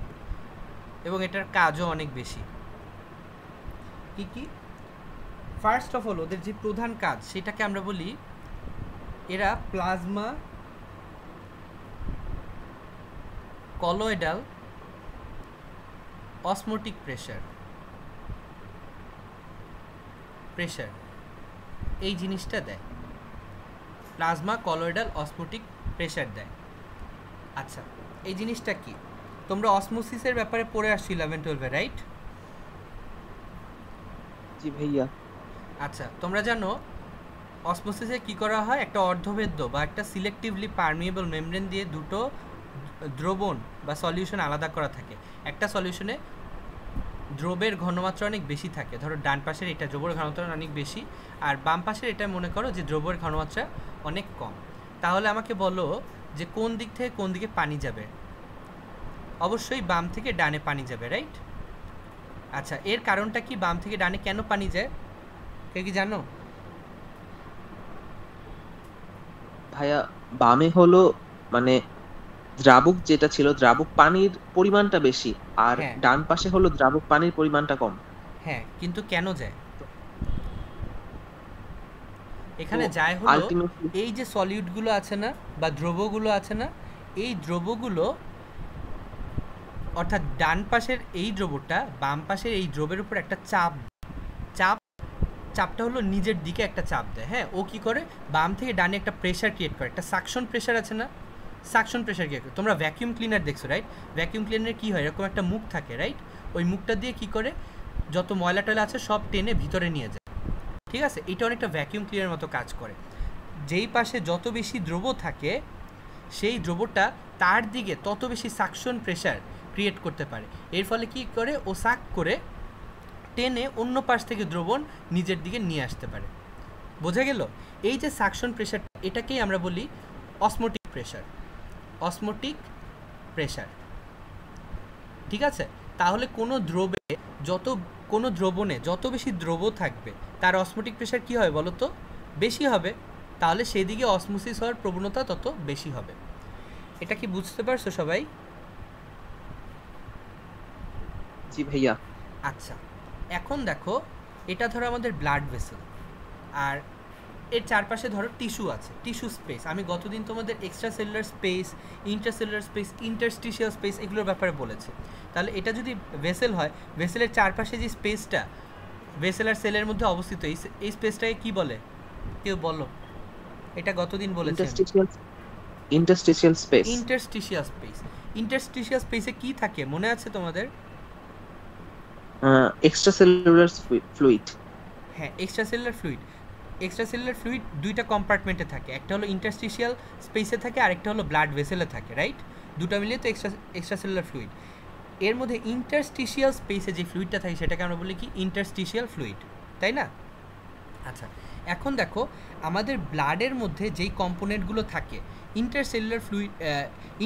এবং এটার কাজও অনেক বেশি। কি কি? ফার্স্ট অফ অল ওদের যে প্রধান কাজ সেটাকে আমরা বলি, এরা প্লাজমা কলয়েডাল অসমোটিক প্রেসার এই জিনিসটা দেয়, প্লাজমা কলয়েডাল অসমোটিক প্রেসার দেয়। আচ্ছা, এই জিনিসটা কি? তোমরা অসমোসিসের ব্যাপারে পড়ে আসছো 11-12-এ, রাইট? জি ভাইয়া। আচ্ছা, তোমরা জানো অসমোসিসে কি করা হয়, একটা অর্ধভেদ্য বা একটা সিলেক্টিভলি পারমিয়েবল মেমব্রেন দিয়ে দুটো দ্রবণ বা সলিউশন আলাদা করা থাকে। একটা সলিউশনে দ্রবের ঘনমাত্রা অনেক বেশি থাকে, ধরো ডান পাশের এটা দ্রবের ঘনমাত্রা অনেক বেশি, আর বাম পাশের এটা মনে করো যে দ্রবের ঘনমাত্রা অনেক কম। তাহলে আমাকে বলো যে কোন দিক থেকে কোন দিকে পানি যাবে? অবশ্যই বাম থেকে ডানে পানি যাবে, রাইট? আচ্ছা, এর কারণটা কি, বাম থেকে ডানে কেন পানি যায়, কেউ কি জানো? ভাইয়া, বামে হলো মানে দ্রাবক যেটা ছিল, দ্রাবক পানির পরিমাণটা বেশি, আর হ্যাঁ ডান পাশে হলো দ্রাবক পানির পরিমাণটা কম। হ্যাঁ, কিন্তু কেন যায়? এখানে তো যায় হলো আলটিমেটলি এই যে সলিউটগুলো আছে না বা দ্রবগুলো আছে না, এই দ্রবগুলো, অর্থাৎ ডান পাশের এই দ্রবটা বাম পাশের এই দ্রবের উপর একটা চাপটা হলো নিজের দিকে একটা চাপ দেয়। হ্যাঁ, ও কি করে, বাম থেকে ডানে একটা প্রেশার ক্রিয়েট করে, একটা সাকশন প্রেশার আছে না, সাকশন প্রেশার ক্রিয়েট করে। তোমরা ভ্যাকিউম ক্লিনার দেখছো, রাইট? ভ্যাকিউম ক্লিনারের কী হয়, এরকম একটা মুখ থাকে, রাইট? ওই মুখটা দিয়ে কি করে যত ময়লা টয়লা আছে সব টেনে ভিতরে নিয়ে যায়। ঠিক আছে, এটা অনেকটা ভ্যাকিউম ক্লিনারের মতো কাজ করে। যেই পাশে যত বেশি দ্রব থাকে সেই দ্রবটা তার দিকে তত বেশি সাকশন প্রেশার ক্রিয়েট করতে পারে। এর ফলে কি করে, ও সাক করে টেনে অন্য পাশ থেকে দ্রবণ নিজের দিকে নিয়ে আসতে পারে। বোঝা গেল? এই যে সাকশন প্রেশার, এটাকেই আমরা বলি অসমোটিক প্রেশার। অসমোটিক প্রেশার, ঠিক আছে? তাহলে কোনো দ্রবণে যত বেশি দ্রব থাকবে তার অসমোটিক প্রেশার কী হবে বলো তো, বেশি হবে। তাহলে সেদিকে অসমোসিস হওয়ার প্রবণতা তত বেশি হবে। এটা কি বুঝতে পারছো সবাই? জি ভাইয়া। আচ্ছা, এখন দেখো, এটা ধরো আমাদের ব্লাড ভেসেল, আর এর চারপাশে ধরো টিস্যু আছে, টিস্যু স্পেস। আমি গতদিন তোমাদের extra cellular space, intracellular space, interstitial space এগুলোর ব্যাপারে বলেছি। তাহলে এটা যদি ভেসেল হয়, ভেসেলের চারপাশে যে স্পেসটা ভেসেল আর সেলের মধ্যে অবস্থিত, এই স্পেসটাকে কি বলে, কেউ বলো? এটা গতদিন বলেছি আমি। Interstitial space. Interstitial space. Interstitial স্পেসে কি থাকে মনে আছে তোমাদের? Extracellular fluid. হ্যাঁ, এক্সট্রাসেলুলার ফ্লুইড। এক্সট্রাসেলুলার ফ্লুইড দুইটা কম্পার্টমেন্টে থাকে, একটা হলো ইন্টারস্টিশিয়াল স্পেসে থাকে, আরেকটা হলো ব্লাড ভেসেলে থাকে, রাইট? দুটো মিলিয়ে তো এক্সট্রাসেলুলার ফ্লুইড। এর মধ্যে ইন্টারস্টিশিয়াল স্পেসে যে ফ্লুইডটা থাকে সেটাকে আমরা বলি কি ইন্টারস্টিশিয়াল ফ্লুইড, তাই না? আচ্ছা, এখন দেখো আমাদের ব্লাডের মধ্যে যেই কম্পোনেন্টগুলো থাকে ইন্টারসেলুলার ফ্লুইড,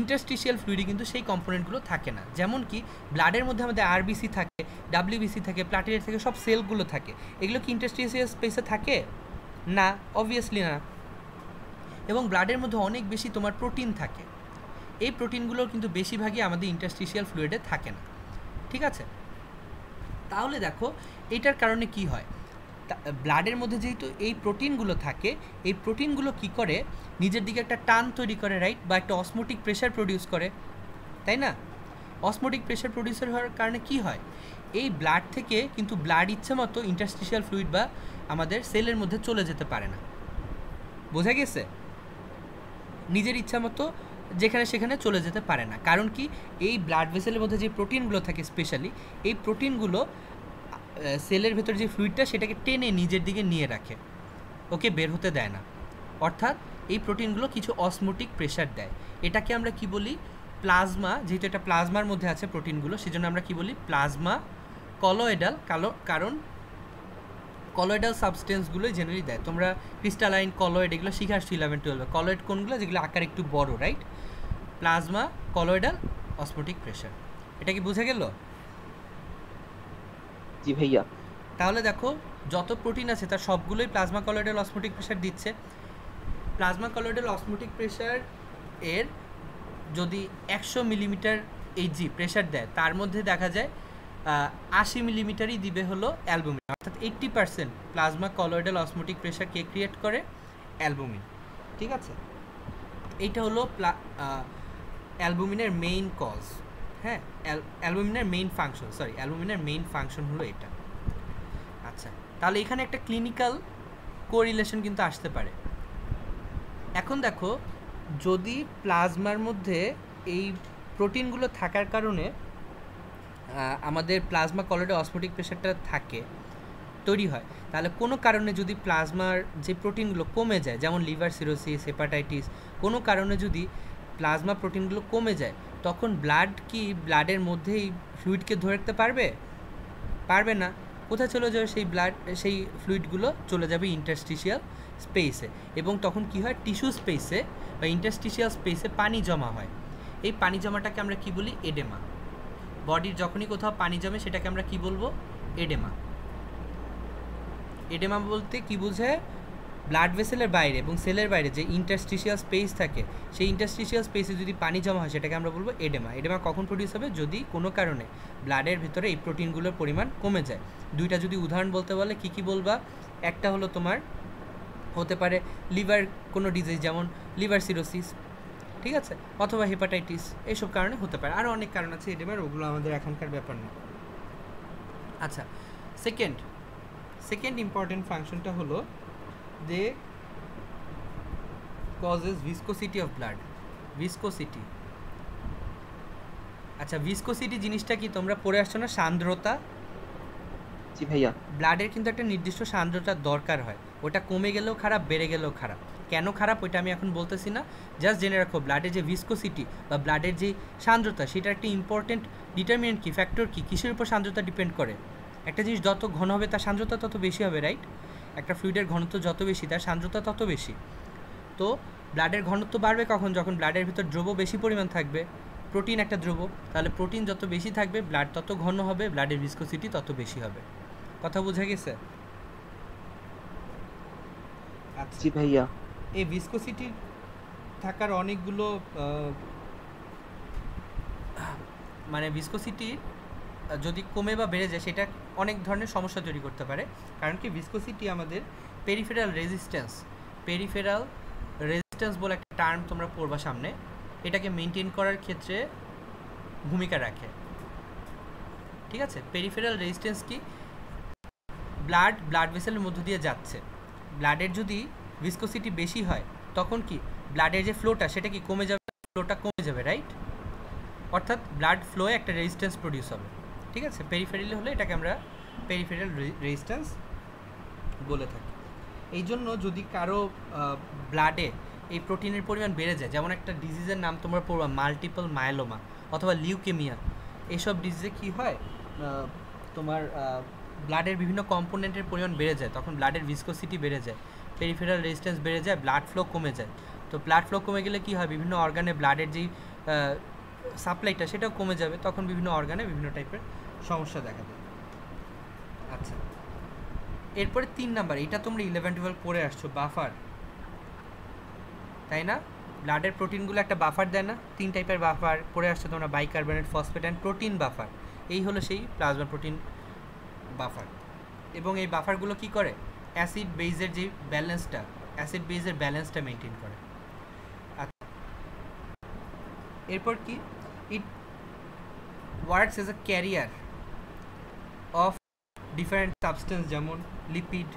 ইন্টারস্টিশিয়াল ফ্লুইডে কিন্তু সেই কম্পোনেন্টগুলো থাকে না। যেমন কি ব্লাডের মধ্যে আমাদের আরবিসি থাকে, ডাব্লিউবিসি থাকে, প্লাটেলেট থাকে, সব সেলগুলো থাকে। এগুলো কি ইন্টারস্টিশিয়াল স্পেসে থাকে? না, অবভিয়াসলি না। এবং ব্লাডের মধ্যে অনেক বেশি তোমার প্রোটিন থাকে, এই প্রোটিনগুলোর কিন্তু বেশিরভাগই আমাদের ইন্টারস্টিশিয়াল ফ্লুইডে থাকে না, ঠিক আছে? তাহলে দেখো এটার কারণে কি হয়, ব্লাডের মধ্যে যেহেতু এই প্রোটিনগুলো থাকে, এই প্রোটিনগুলো কি করে নিজের দিকে একটা টান তৈরি করে, রাইট? বা একটা অসমোটিক প্রেশার প্রডিউস করে, তাই না? অসমোটিক প্রেশার প্রডিউসার হওয়ার কারণে কি হয়, এই ব্লাড থেকে কিন্তু ব্লাড ইচ্ছে মতো ইন্টারস্টিশিয়াল ফ্লুইড বা আমাদের সেলের মধ্যে চলে যেতে পারে না। বোঝা গেছে? নিজের ইচ্ছা মতো যেখানে সেখানে চলে যেতে পারে না। কারণ কি, এই ব্লাড ভেসেলের মধ্যে যে প্রোটিনগুলো থাকে স্পেশালি, এই প্রোটিনগুলো সেলের ভেতর যে ফ্লুইডটা সেটাকে টেনে নিজের দিকে নিয়ে রাখে, ওকে বের হতে দেয় না। অর্থাৎ এই প্রোটিনগুলো কিছু অসমোটিক প্রেশার দেয়। এটাকে আমরা কি বলি, প্লাজমা। যেহেতু এটা প্লাজমার মধ্যে আছে প্রোটিনগুলো, সেজন্য আমরা কি বলি, প্লাজমা কলয়েডাল। কারণ কলয়েডাল সাবস্টেন্সগুলোই জেনারেলি দেয়। তোমরা ক্রিস্টালাইন, কলয়েড এগুলো শিখে আসছো 11-12। কলয়েড কোনগুলো? যেগুলো আকার একটু বড়, right? Plasma, colloidal, osmotic pressure. এটা কি বুঝে গেল? জি ভাইয়া। তাহলে দেখো যত প্রোটিন আছে তার সবগুলোই প্লাজমা কলয়েডাল অসমোটিক প্রেশার দিচ্ছে। প্লাজমা কলয়েডাল অসমোটিক প্রেশার এর যদি 100 মিলিমিটার এইচজি প্রেশার দেয়, তার মধ্যে দেখা যায় 80 মিলিমিটারই দিবে হলো অ্যালবুমিন। অর্থাৎ 80% প্লাজমা কলয়েডাল অসমোটিক প্রেশার কে ক্রিয়েট করে? অ্যালবুমিন, ঠিক আছে? এইটা হলো অ্যালবুমিনের মেইন কজ। হ্যাঁ, অ্যালবুমিনের মেইন ফাংশন, অ্যালবুমিনের মেইন ফাংশন হলো এটা। আচ্ছা, তাহলে এখানে একটা ক্লিনিক্যাল কোরিলেশন কিন্তু আসতে পারে। এখন দেখো, যদি প্লাজমার মধ্যে এই প্রোটিনগুলো থাকার কারণে আমাদের প্লাজমা কলয়েডাল অসমোটিক প্রেশারটা থাকে, তৈরি হয়, তাহলে কোনো কারণে যদি প্লাজমার যে প্রোটিনগুলো কমে যায়, যেমন লিভার সিরোসিস, হেপাটাইটিস, কোনো কারণে যদি প্লাজমা প্রোটিনগুলো কমে যায়, তখন ব্লাড কি ব্লাডের মধ্যেই ফ্লুইডকে ধরে রাখতে পারবে? পারবে না। কোথায় চলে যাবে সেই ফ্লুইডগুলো? চলে যাবে ইন্টারস্টিশিয়াল স্পেসে। এবং তখন কি হয়, টিস্যু স্পেসে বা ইন্টারস্টিশিয়াল স্পেসে পানি জমা হয়। এই পানি জমাটাকে আমরা কি বলি? এডেমা। বডির যখনই কোথাও পানি জমে সেটাকে আমরা কি বলবো? এডেমা। এডেমা বলতে কি বোঝায়? ব্লাড ভেসেলের বাইরে এবং সেলের বাইরে যে ইন্টারস্টিশিয়াল স্পেস থাকে, সেই ইন্টারস্টিশিয়াল স্পেসে যদি পানি জমা হয় সেটাকে আমরা বলবো এডেমা। এডেমা কখন প্রডিউস হবে? যদি কোনো কারণে ব্লাডের ভিতরে এই প্রোটিনগুলোর পরিমাণ কমে যায়। দুইটা যদি উদাহরণ বলতে বলে কী কী বলবা? একটা হলো তোমার হতে পারে লিভার কোনো ডিজিজ, যেমন লিভার সিরোসিস, ঠিক আছে, অথবা হেপাটাইটিস, এইসব কারণে হতে পারে। আরও অনেক কারণ আছে এডেমার, ওগুলো আমাদের এখনকার ব্যাপার না। আচ্ছা, সেকেন্ড ইম্পর্টেন্ট ফাংশনটা হলো they causes viscosity of blood. Viscosity, আচ্ছা, ভিসকোসিটি জিনিসটা কি তোমরা পড়ে আসছো না? সান্দ্রতা। জি ভাইয়া। ব্লাডের কিন্তু একটা নির্দিষ্ট সান্দ্রতার দরকার হয়, ওটা কমে গেলেও খারাপ, বেড়ে গেলেও খারাপ। কেন খারাপ ওইটা আমি এখন বলতেছি না, জাস্ট জেনে রাখো ব্লাডের যে ভিসকোসিটি বা ব্লাডের যে সান্দ্রতা, সেটার একটা ইম্পর্টেন্ট ডিটারমিনেন্ট কি, ফ্যাক্টর কি, কিসের উপর সান্দ্রতা ডিপেন্ড করে? একটা জিনিস যত ঘন হবে তার সান্দ্রতা তত বেশি হবে, রাইট? একটা ফ্লুইডের ঘনত্ব যত বেশি তার সান্দ্রতা তত বেশি। তো ব্লাডের ঘনত্ব বাড়বে কখন? যখন ব্লাডের ভিতর দ্রব্য বেশি পরিমাণ থাকবে। প্রোটিন একটা দ্রব্য, তাহলে প্রোটিন যত বেশি থাকবে ব্লাড তত ঘন হবে, ব্লাডের ভিসকোসিটি তত বেশি হবে। কথা বোঝা গেছে? আচ্ছা, জি ভাইয়া। এই ভিসকোসিটির থাকার অনেকগুলো মানে ভিসকোসিটির যদি কমে বা বেড়ে যায় সেটা অনেক ধরনের সমস্যা তৈরি করতে পারে। কারণ কি, ভিসকোসিটি আমাদের পেরিফেরাল রেজিস্ট্যান্স বলে একটা টার্ম তোমরা পড়বা সামনে, এটাকে মেনটেন করার ক্ষেত্রে ভূমিকা রাখে, ঠিক আছে? পেরিফেরাল রেজিস্ট্যান্স কি? ব্লাড ভেসেলের মধ্য দিয়ে যাচ্ছে, ব্লাডের যদি ভিসকোসিটি বেশি হয় তখন কি ব্লাডের যে ফ্লোটা সেটা কি কমে যাবে, ফ্লোটা কমে যাবে, রাইট? অর্থাৎ ব্লাড ফ্লোয়ে একটা রেজিস্ট্যান্স প্রডিউস হবে, ঠিক আছে? পেরিফেরালি হলে এটাকে আমরা পেরিফেরাল রেজিস্ট্যান্স বলে থাকি। এই জন্য যদি কারো ব্লাডে এই প্রোটিনের পরিমাণ বেড়ে যায়, যেমন একটা ডিজিজের নাম তোমরা পড়বা মাল্টিপল মায়োলোমা অথবা লিউকেমিয়া, এইসব ডিজিজে কী হয়, তোমার ব্লাডের বিভিন্ন কম্পোনেন্টের পরিমাণ বেড়ে যায়, তখন ব্লাডের ভিসকোসিটি বেড়ে যায়, পেরিফেরাল রেজিস্ট্যান্স বেড়ে যায়, ব্লাড ফ্লো কমে যায়। তো ব্লাড ফ্লো কমে গেলে কী হয়, বিভিন্ন অর্গানে ব্লাডের যেই সাপ্লাইটা সেটাও কমে যাবে, তখন বিভিন্ন অর্গানে বিভিন্ন টাইপের সমস্যা দেখা দেবে। আচ্ছা, এরপরে 3 নাম্বার, এটা তোমরা 11-12 পড়ে আসছো, বাফার, তাই না? ব্লাডের প্রোটিনগুলো একটা বাফার দেয় না? 3 টাইপের বাফার পড়ে আসছো তোমরা, bicarbonate, phosphate and protein buffer. এই হলো সেই প্লাজমা প্রোটিন বাফার। এবং এই বাফারগুলো কি করে, অ্যাসিড বেজের যে ব্যালেন্সটা, অ্যাসিড বেজের ব্যালেন্সটা মেনটেন করে। আচ্ছা, এরপর কি, it works as a career of different substance, যেমন লিপিড,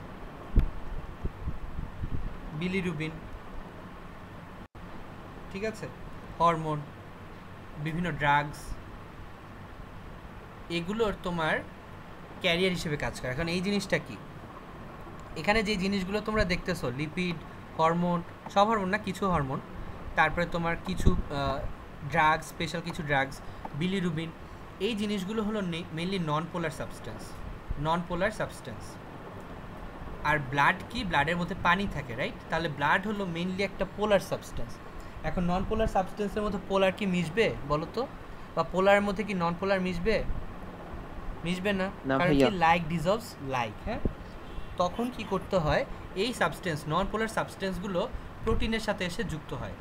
বিলিরুবিন, ঠিক আছে, হরমোন, বিভিন্ন ড্রাগস, এগুলোর তোমার ক্যারিয়ার হিসেবে কাজ করে। এখন এই জিনিসটা কি, এখানে যে জিনিসগুলো তোমরা দেখতেছো, লিপিড, হরমোন, সব হরমোন না, কিছু হরমোন, তারপরে তোমার কিছু ড্রাগস, স্পেশাল কিছু ড্রাগস, বিলিরুবিন, এই জিনিসগুলো হলো মেইনলি নন পোলার সাবস্টেন্স। আর ব্লাড কি, ব্লাডের মধ্যে পানি থাকে, রাইট? তাহলে ব্লাড হলো মেইনলি একটা পোলার সাবস্টেন্স। এখন নন পোলার সাবস্টেন্সের মধ্যে পোলার কি মিশবে বলো তো, বা পোলারের মধ্যে কি নন পোলার মিশবে না, কারণ কি লাইক ডিজলভস লাইক। হ্যাঁ, তখন কি করতে হয়, এই সাবস্টেন্স, নন পোলার সাবস্টেন্সগুলো প্রোটিনের সাথে এসে যুক্ত হয়।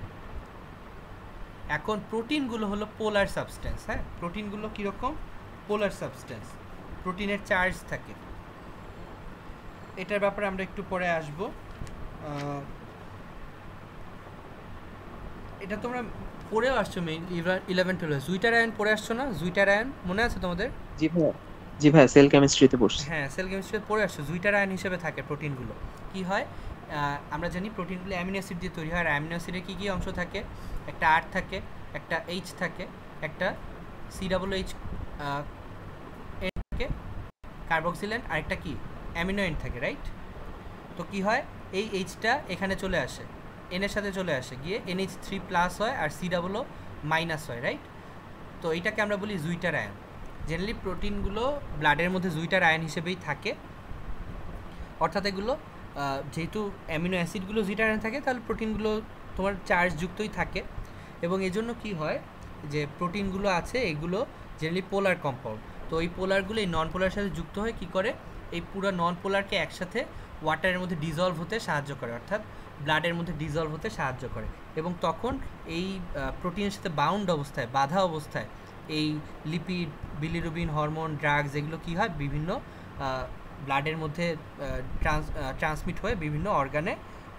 এখন প্রোটিনগুলো হলো পোলার সাবস্টেন্স। হ্যাঁ, প্রোটিনগুলো কীরকম, পোলার সাবস্টেন্স, প্রোটিনের চার্জ থাকে। এটার ব্যাপারে আমরা একটু পরে আসব। এটা তোমরা পড়েও আসছো মেইন 11-12, জুইটার আয়ন পড়ে আসছো না? জুইটার আয়ন মনে আছে তোমাদের? জি ভাই, সেল কেমিস্ট্রিতে পড়ছি। হ্যাঁ, সেল কেমিস্ট্রিতে পড়ে আসছো। জুইটার আয়ন হিসেবে থাকে প্রোটিনগুলো। কি হয়, আমরা জানি প্রোটিনগুলো অ্যামিনো অ্যাসিড দিয়ে তৈরি হয়। আর অ্যামিনো অ্যাসিডে কী কী অংশ থাকে, একটা আর থাকে, একটা এইচ থাকে, একটা COOH থাকে, কার্বক্সিলেন্ট, আর একটা কি অ্যামিনো এন্ড থাকে, রাইট? তো কি হয়, এই এইচটা এখানে চলে আসে, এনের সাথে চলে আসে, গিয়ে NH3+ হয় আর COO- হয়, রাইট? তো এইটাকে আমরা বলি জুইটার আয়ন। জেনারেলি প্রোটিনগুলো ব্লাডের মধ্যে জুইটার আয়ন হিসেবেই থাকে, অর্থাৎ এগুলো যেহেতু অ্যামিনো অ্যাসিডগুলো জুইটার আয়ন থাকে, তাহলে প্রোটিনগুলো তোমার চার্জযুক্তই থাকে। এবং এজন্য কি হয়, যে প্রোটিনগুলো আছে এগুলো জেনারেলি পোলার কম্পাউন্ড। তো এই পোলারগুলো এই নন পোলারের সাথে যুক্ত হয়ে কী করে, এই পুরো নন পোলারকে একসাথে ওয়াটারের মধ্যে ডিজলভ হতে সাহায্য করে, অর্থাৎ ব্লাডের মধ্যে ডিজলভ হতে সাহায্য করে। এবং তখন এই প্রোটিনের সাথে বাউন্ড অবস্থায়, বাধা অবস্থায়, এই লিপিড, বিলিরুবিন, হরমোন, ড্রাগস, এগুলো কী হয়, বিভিন্ন ব্লাডের মধ্যে ট্রান্সমিট হয়ে বিভিন্ন অর্গানে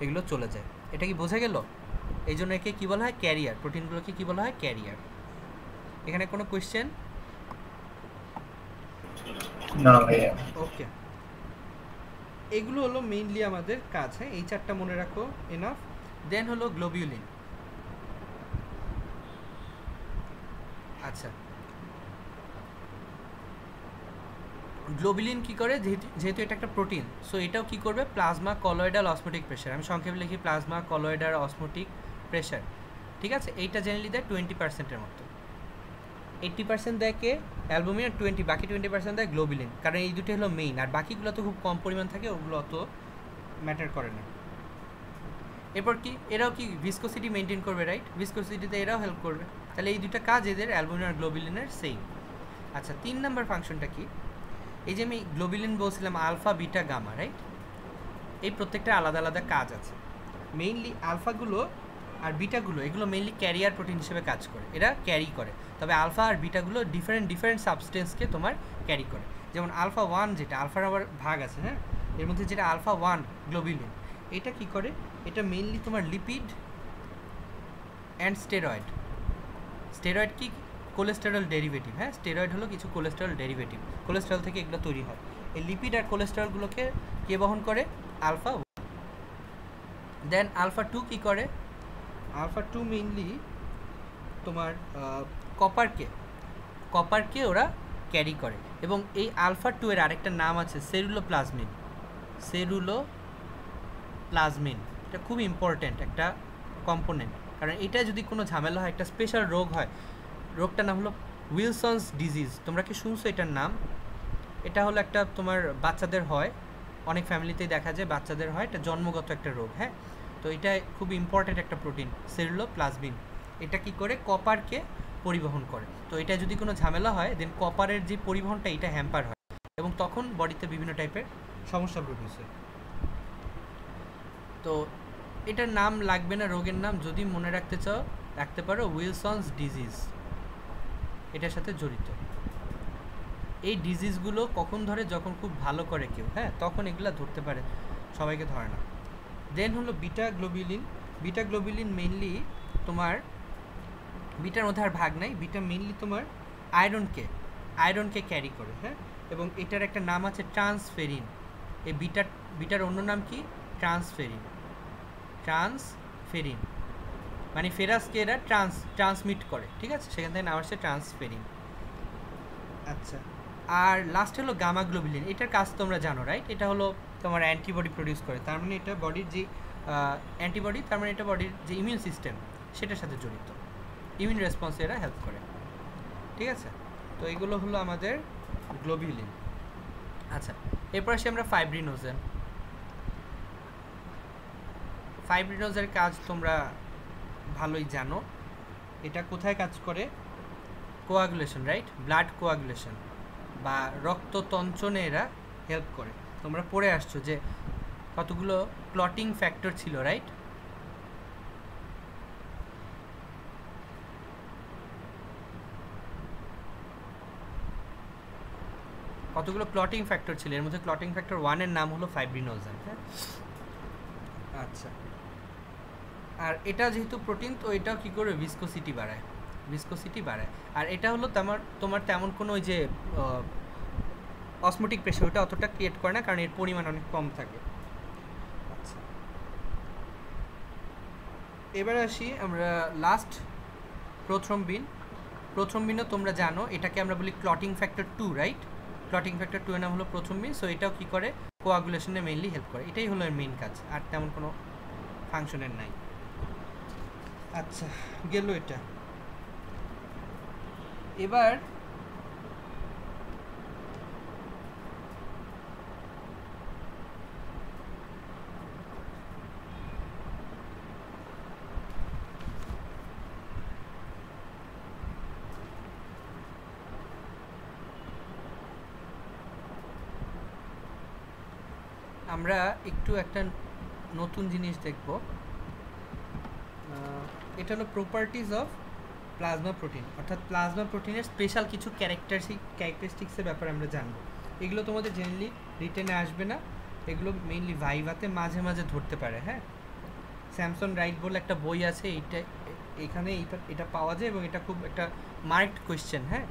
এগুলো চলে যায়। এটা কি বোঝা গেল? এই জন্য একে কী বলা হয়, ক্যারিয়ার। প্রোটিনগুলোকে কী বলা হয়, ক্যারিয়ার। এখানে কোনো কোয়েশ্চেন? না ভাইয়া। ওকে, এগুলো হলো মেইনলি আমাদের কাজ। হ্যাঁ, এই 4টা মনে রাখো, এনাফ। দেন হলো গ্লোবিউলিন। আচ্ছা, গ্লোবিউলিন কি করে, যেহেতু এটা একটা প্রোটিন, সো এটাও কি করবে, প্লাজমা কলয়েডাল অসমোটিক প্রেশার, আমি সংক্ষেপে লিখি প্লাজমা কলয়েডাল অসমোটিক প্রেশার, ঠিক আছে? এইটা জেনারেলি দেয় 20%-এর মতো। 80% দেয় কে, অ্যালবুমিন, আর 20, বাকি 20% দেয় গ্লোবিউলিন, কারণ এই দুটো হলো মেইন, আর বাকিগুলো তো খুব কম পরিমাণ থাকে, ওগুলো অত ম্যাটার করে না। এরপর কি, এরাও কি ভিসকোসিটি মেনটেন করবে, রাইট? ভিসকোসিটিতে এরাও হেল্প করবে। তাহলে এই দুটো কাজ এদের, অ্যালবুমিন আর গ্লোবিউলিনের সেম। আচ্ছা, 3 নাম্বার ফাংশনটা কি, এই যে আমি গ্লোবিউলিন বলছিলাম আলফা, বিটা, গামা, রাইট? এই প্রত্যেকটা আলাদা আলাদা কাজ আছে। মেইনলি আলফাগুলো আর বিটাগুলো, এগুলো মেইনলি ক্যারিয়ার প্রোটিন হিসেবে কাজ করে, এরা ক্যারি করে। তবে আলফা আর বিটাগুলো ডিফারেন্ট সাবস্টেন্সকে তোমার ক্যারি করে। যেমন আলফা 1, যেটা আলফার আবার ভাগ আছে, হ্যাঁ, এর মধ্যে যেটা আলফা 1 গ্লোবিউলিন, এটা কি করে, এটা মেইনলি তোমার লিপিড অ্যান্ড স্টেরয়েড কি, কোলেস্টেরল ডেরিভেটিভ। হ্যাঁ, স্টেরয়েড হলো কিছু কোলেস্টেরল ডেরিভেটিভ, কোলেস্টেরল থেকে এগুলো তৈরি হয়। এই লিপিড আর কোলেস্টেরলগুলোকে কে বহন করে, আলফা 1। দেন আলফা টু কী করে, আলফা টু মেইনলি তোমার কপারকে ওরা ক্যারি করে, এবং এই আলফা টু এর আরেকটা নাম আছে সেরুলোপ্লাজমিন। এটা খুব ইম্পর্ট্যান্ট একটা কম্পোনেন্ট, কারণ এটা যদি কোনো ঝামেলা হয়, একটা স্পেশাল রোগ হয়, রোগটার নাম হলো উইলসনস ডিজিজ। তোমরা কি শুনছো এটার নাম? এটা হলো একটা তোমার বাচ্চাদের হয়, অনেক ফ্যামিলিতেই দেখা যায় বাচ্চাদের হয়, এটা জন্মগত একটা রোগ। হ্যাঁ, তো এটা খুব ইম্পর্ট্যান্ট একটা প্রোটিন সেরুলোপ্লাজমিন। এটা কি করে, কপারকে পরিবহন করে। তো এটা যদি কোনো ঝামেলা হয়, দেন কপারের যে পরিবহনটা এটা হ্যাম্পার হয়, এবং তখন বডিতে বিভিন্ন টাইপের সমস্যা প্রডিউস হয়। তো এটার নাম লাগবে না, রোগের নাম যদি মনে রাখতে চাও রাখতে পারো, উইলসনস ডিজিজ এটার সাথে জড়িত। এই ডিজিজগুলো কখন ধরে, যখন খুব ভালো করে কেউ, হ্যাঁ, তখন এগুলো ধরতে পারে, সবাইকে ধরে না। দেন হলো বিটা গ্লোবিলিন মেইনলি তোমার, বিটার মধ্যে আর ভাগ নাই, বিটা মেইনলি তোমার আয়রনকে ক্যারি করে। হ্যাঁ, এবং এটার একটা নাম আছে ট্রান্সফেরিন। এই বিটার অন্য নাম কি, ট্রান্সফেরিন মানে ফেরাসকে এরা ট্রান্সমিট করে, ঠিক আছে, সেখান থেকে নাম আসছে ট্রান্সফেরিন। আচ্ছা, আর লাস্ট হলো গামা গ্লোবিলিন। এটার কাজ তোমরা জানো, রাইট? এটা হলো তোমার অ্যান্টিবডি প্রডিউস করে, তার মানে এটা বডির যে অ্যান্টিবডি, তার মানে এটা বডির যে ইমিউন সিস্টেম সেটার সাথে জড়িত, ইমিউন রেসপন্সে এরা হেল্প করে, ঠিক আছে। তো এগুলো হলো আমাদের গ্লোবিউলিন। আচ্ছা, এরপর আসি আমরা ফাইব্রিনোজের কাজ তোমরা ভালোই জানো। এটা কোথায় কাজ করে, কোয়াগুলেশন, রাইট? ব্লাড কোয়াগুলেশন বা রক্ততঞ্চনে এরা হেল্প করে। তোমরা পড়ে আসছো যে কতগুলো ক্লটিং ফ্যাক্টর ছিল, রাইট? কতগুলো ক্লটিং ফ্যাক্টর ছিল, এর মধ্যে ক্লটিং ফ্যাক্টর 1 এর নাম হলো ফাইব্রিনোজেন। হ্যাঁ, আচ্ছা, আর এটা যেহেতু প্রোটিন, তো এটাও কী করে, ভিসকোসিটি বাড়ায়। আর এটা হলো তোমার তেমন কোনো ওই যে অসমোটিক প্রেশার, ওটা অতটা ক্রিয়েট করে না, কারণ এর পরিমাণ অনেক কম থাকে। আচ্ছা, এবার আসি আমরা লাস্ট প্রথ্রম্বিনও তোমরা জানো, এটাকে আমরা বলি clotting factor 2, right? Clotting factor 2 এর নাম হলো প্রথ্রম্বিন। সো এটাও কী করে, কোয়াগুলেশনে মেইনলি হেল্প করে। এটাই হলো এর মেইন কাজ, আর তেমন কোনো ফাংশনের নাই। আচ্ছা, গেল এটা। এবার আমরা একটু একটা নতুন জিনিস দেখব, এটা হলো প্রপার্টিজ অফ প্লাজমা প্রোটিন, অর্থাৎ প্লাজমা প্রোটিনের স্পেশাল কিছু ক্যারেক্টারিস্টিক্সের ব্যাপারে আমরা জানবো। এগুলো তোমাদের জেনারেলি রিটেনে আসবে না, এগুলো মেইনলি ভাইভাতে মাঝে মাঝে ধরতে পারে। হ্যাঁ, স্যামসন রাইট বলে একটা বই আছে, এখানে এটা পাওয়া যায়, এবং এটা খুব একটা মার্কড কোয়েশ্চেন। হ্যাঁ,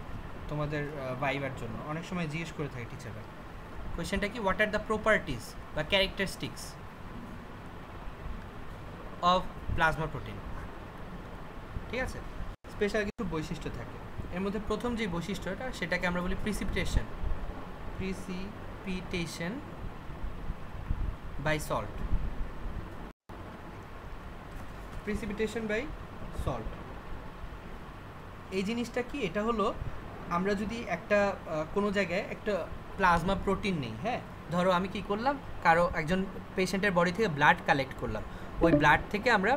তোমাদের ভাইভার জন্য অনেক সময় জিজ্ঞেস করে থাকে টিচাররা। কোয়েশ্চেনটা কি, হোয়াট আর দ্য প্রপার্টিজ বা ক্যারেক্টারিস্টিক্স অফ প্লাজমা প্রোটিন, ঠিক আছে? স্পেশাল কিছু বৈশিষ্ট্য থাকে, এর মধ্যে প্রথম যে বৈশিষ্ট্যটা সেটাকে আমরা বলি প্রিসিপিটেশন বাই সল্ট। এই জিনিসটা কি, এটা হলো আমরা যদি একটা কোনো জায়গায় একটা প্লাজমা প্রোটিন নেই, হ্যাঁ, ধরো আমি কি করলাম, একজন পেশেন্টের বডি থেকে ব্লাড কালেক্ট করলাম, ওই ব্লাড থেকে আমরা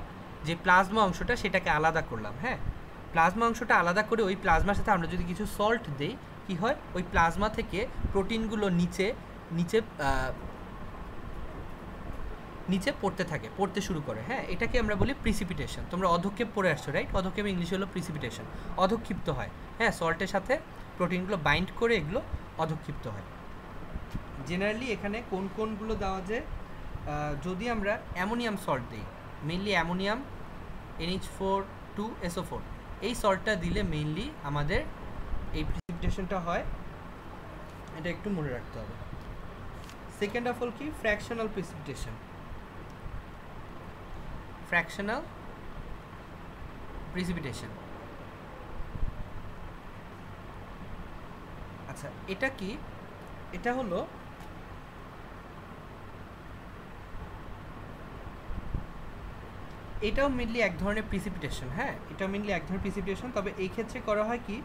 যে প্লাজমা অংশটা সেটাকে আলাদা করলাম। হ্যাঁ, প্লাজমা অংশটা আলাদা করে ওই প্লাজমার সাথে আমরা যদি কিছু সল্ট দিই, কি হয়, ওই প্লাজমা থেকে প্রোটিনগুলো নিচে পড়তে শুরু করে। হ্যাঁ, এটাকে আমরা বলি প্রিসিপিটেশন। তোমরা অধক্ষেপ পড়ে আসছো, রাইট? অধক্ষেপ ইংলিশে হলো প্রিসিপিটেশন, অধক্ষিপ্ত হয়। হ্যাঁ, সল্টের সাথে প্রোটিনগুলো বাইন্ড করে এগুলো অধক্ষিপ্ত হয়। জেনারেলি এখানে কোনগুলো দেওয়া যায়, যদি আমরা অ্যামোনিয়াম সল্ট দিই, মেইনলি অ্যামোনিয়াম NH4 এই সল্টটা দিলে মেইনলি আমাদের এই প্রিসিপিটেশনটা হয়, এটা একটু মনে রাখতে হবে। সেকেন্ড অফ অল কি, ফ্র্যাকশনাল প্রিসিপিটেশন। Fractional precipitation. আচ্ছা, এটা কি? এটা হলো এটাও মেনলি এক ধরনের প্রিসিপিটেশন। হ্যাঁ, এটাও মেনলি এক ধরনের প্রিসিপিটেশন, তবে এই ক্ষেত্রে করা হয় কি,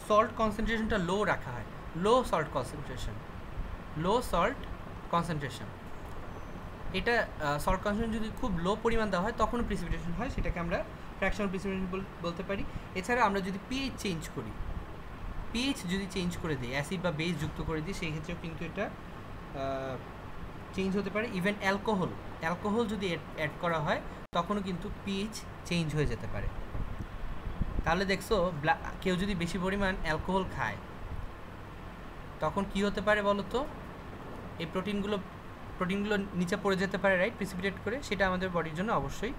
সল্ট কনসেন্ট্রেশনটা লো রাখা হয়, লো সল্ট কনসেন্ট্রেশন। এটা সল্ট কনসেন্ট্রেশন যদি খুব লো পরিমাণ দেওয়া হয় তখনও প্রিসিপিটেশন হয়, সেটাকে আমরা ফ্র্যাকশনাল প্রিসিপিটেশন বলতে পারি। এছাড়া আমরা যদি পিএইচ চেঞ্জ করি, পিএইচ যদি চেঞ্জ করে দিই, অ্যাসিড বা বেস যুক্ত করে দিই, সেই ক্ষেত্রেও কিন্তু এটা চেঞ্জ হতে পারে। ইভেন অ্যালকোহল যদি অ্যাড করা হয় তখনও কিন্তু পিএইচ চেঞ্জ হয়ে যেতে পারে। তাহলে দেখছো, কেউ যদি বেশি পরিমাণ অ্যালকোহল খায় তখন কি হতে পারে বলো তো? এই প্রোটিনগুলো নিচে পড়ে যেতে পারে, রাইট, প্রিসিপিটেট করে। সেটা আমাদের বডির জন্য অবশ্যই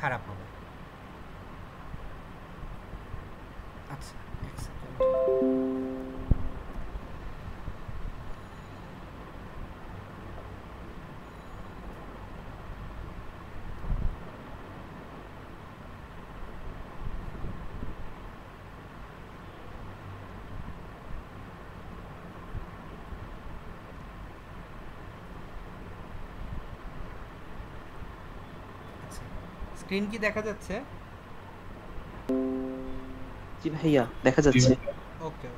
খারাপ হবে। আচ্ছা, এক সেকেন্ড। স্ক্রিন কি দেখা যাচ্ছে? জি ভাইয়া, দেখা যাচ্ছে। ওকে।